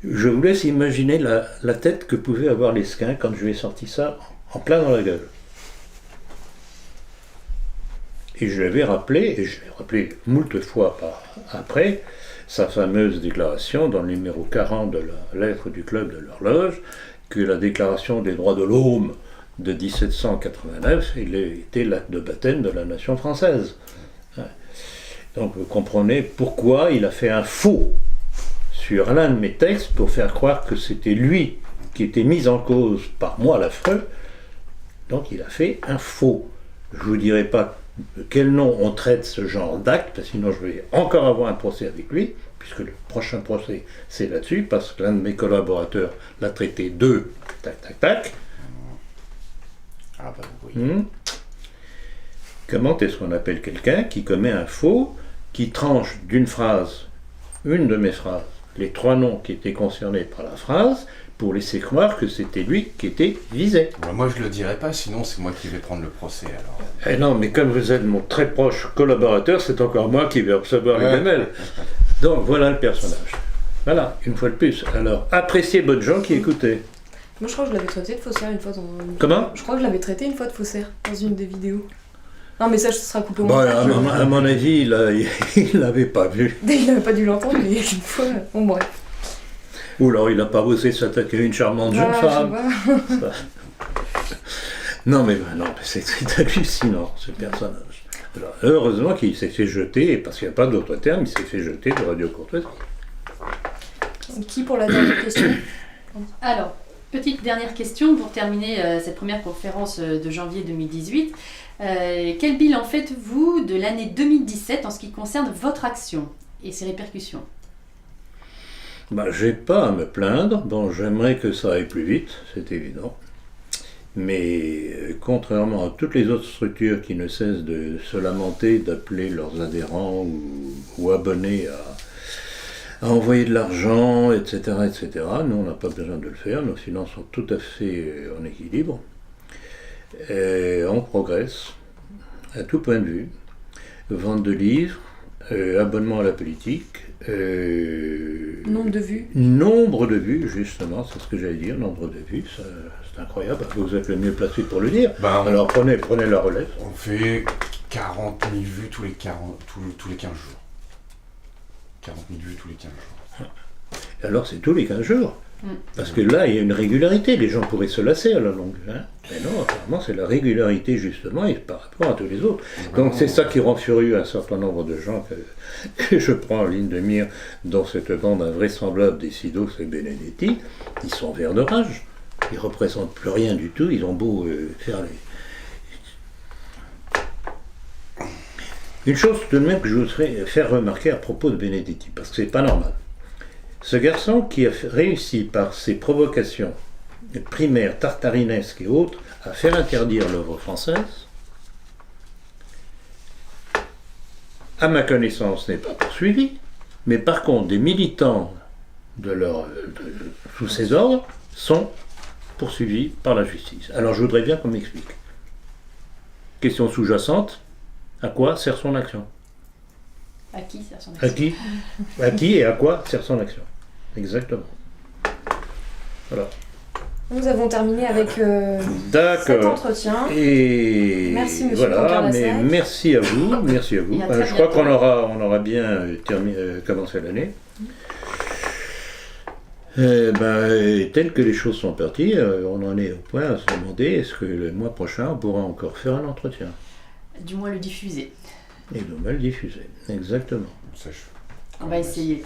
Je vous laisse imaginer la tête que pouvait avoir Lesquin quand je lui ai sorti ça en plein dans la gueule. Et je l'avais rappelé, et je l'ai rappelé moult fois après, sa fameuse déclaration dans le numéro 40 de la lettre du club de l'horloge, que la déclaration des droits de l'homme de 1789, il était l'acte de baptême de la nation française. Donc vous comprenez pourquoi il a fait un faux sur l'un de mes textes pour faire croire que c'était lui qui était mis en cause par moi l'affreux. Donc il a fait un faux. Je ne vous dirai pas de quel nom on traite ce genre d'acte, parce que sinon je vais encore avoir un procès avec lui, puisque le prochain procès c'est là-dessus, parce que l'un de mes collaborateurs l'a traité de tac tac tac. Ah bah oui. Comment est-ce qu'on appelle quelqu'un qui commet un faux, qui tranche d'une phrase, une de mes phrases, les trois noms qui étaient concernés par la phrase, pour laisser croire que c'était lui qui était visé. Bah moi je le dirai pas, sinon c'est moi qui vais prendre le procès alors. Eh non, mais comme vous êtes mon très proche collaborateur, c'est encore moi qui vais recevoir les gamelles. Donc voilà le personnage. Voilà, une fois de plus. Alors, appréciez bonnes gens qui écoutez. Moi je crois que je l'avais traité de faussaire une fois dans... Comment? Je crois que je l'avais traité une fois de faussaire dans une des vidéos. Non mais ça sera coupé au Bon, montage. à mon avis, il l'avait pas vu. Il n'avait pas dû l'entendre, mais une fois... Bon bref. Ou alors il n'a pas osé s'attaquer à une charmante jeune femme. Ça. Non mais c'est hallucinant ce personnage. Alors, heureusement qu'il s'est fait jeter, parce qu'il n'y a pas d'autre terme, il s'est fait jeter de Radio Courtoisie. Qui pour la dernière question? Alors, petite dernière question pour terminer cette première conférence de janvier 2018. Quel bilan faites-vous de l'année 2017 en ce qui concerne votre action et ses répercussions? J'ai pas à me plaindre. Bon, j'aimerais que ça aille plus vite, c'est évident. Mais contrairement à toutes les autres structures qui ne cessent de se lamenter, d'appeler leurs adhérents ou abonnés à envoyer de l'argent, etc., nous, on n'a pas besoin de le faire. Nos finances sont tout à fait en équilibre. Et on progresse à tout point de vue. Vente de livres, abonnement à la politique. Nombre de vues. Nombre de vues, justement, c'est ce que j'allais dire, nombre de vues, c'est incroyable, vous êtes le mieux placé pour le dire. Alors prenez la relève. On fait 40 000 vues tous les 15 jours. 40 000 vues tous les 15 jours. Alors c'est tous les 15 jours. Parce que là, il y a une régularité, les gens pourraient se lasser à la longue. Mais non, apparemment, c'est la régularité, justement, et par rapport à tous les autres. Donc c'est ça qui rend furieux un certain nombre de gens que je prends en ligne de mire dans cette bande invraisemblable des Sidos et Benedetti. Ils sont verts de rage. Ils ne représentent plus rien du tout. Ils ont beau faire les... Une chose tout de même que je voudrais faire remarquer à propos de Benedetti, parce que c'est pas normal. Ce garçon qui a réussi par ses provocations primaires, tartarinesques et autres, à faire interdire l'œuvre française, à ma connaissance, n'est pas poursuivi, mais par contre, des militants sous ses ordres sont poursuivis par la justice. Alors je voudrais bien qu'on m'explique. Question sous-jacente, à quoi sert son action? À qui sert son À action? qui? À qui et à quoi sert son action? Exactement. Voilà. Nous avons terminé avec cet D'accord. entretien. Et Merci, monsieur voilà, Jean-Pierre mais Lassac. merci à vous, merci à vous. Et à très Je crois bientôt. on aura bien commencé l'année. Tel que les choses sont parties, on en est au point à se demander est-ce que le mois prochain on pourra encore faire un entretien Du moins le diffuser. et nous le diffuser. Exactement. On va essayer.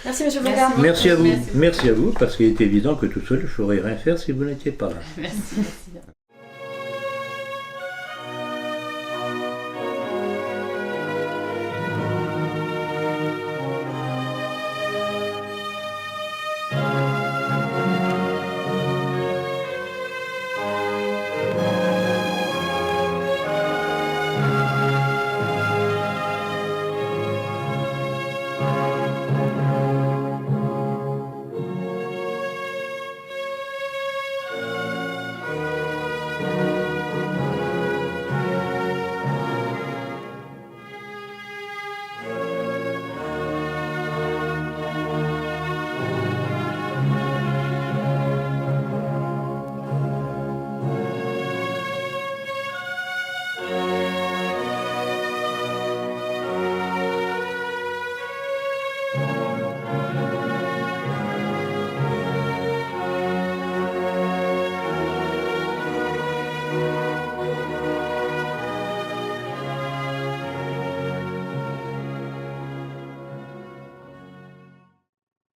Merci, monsieur Merci. Blanquart. Merci à vous, Merci. merci à vous, parce qu'il est évident que tout seul je ne saurais rien faire si vous n'étiez pas là. Merci.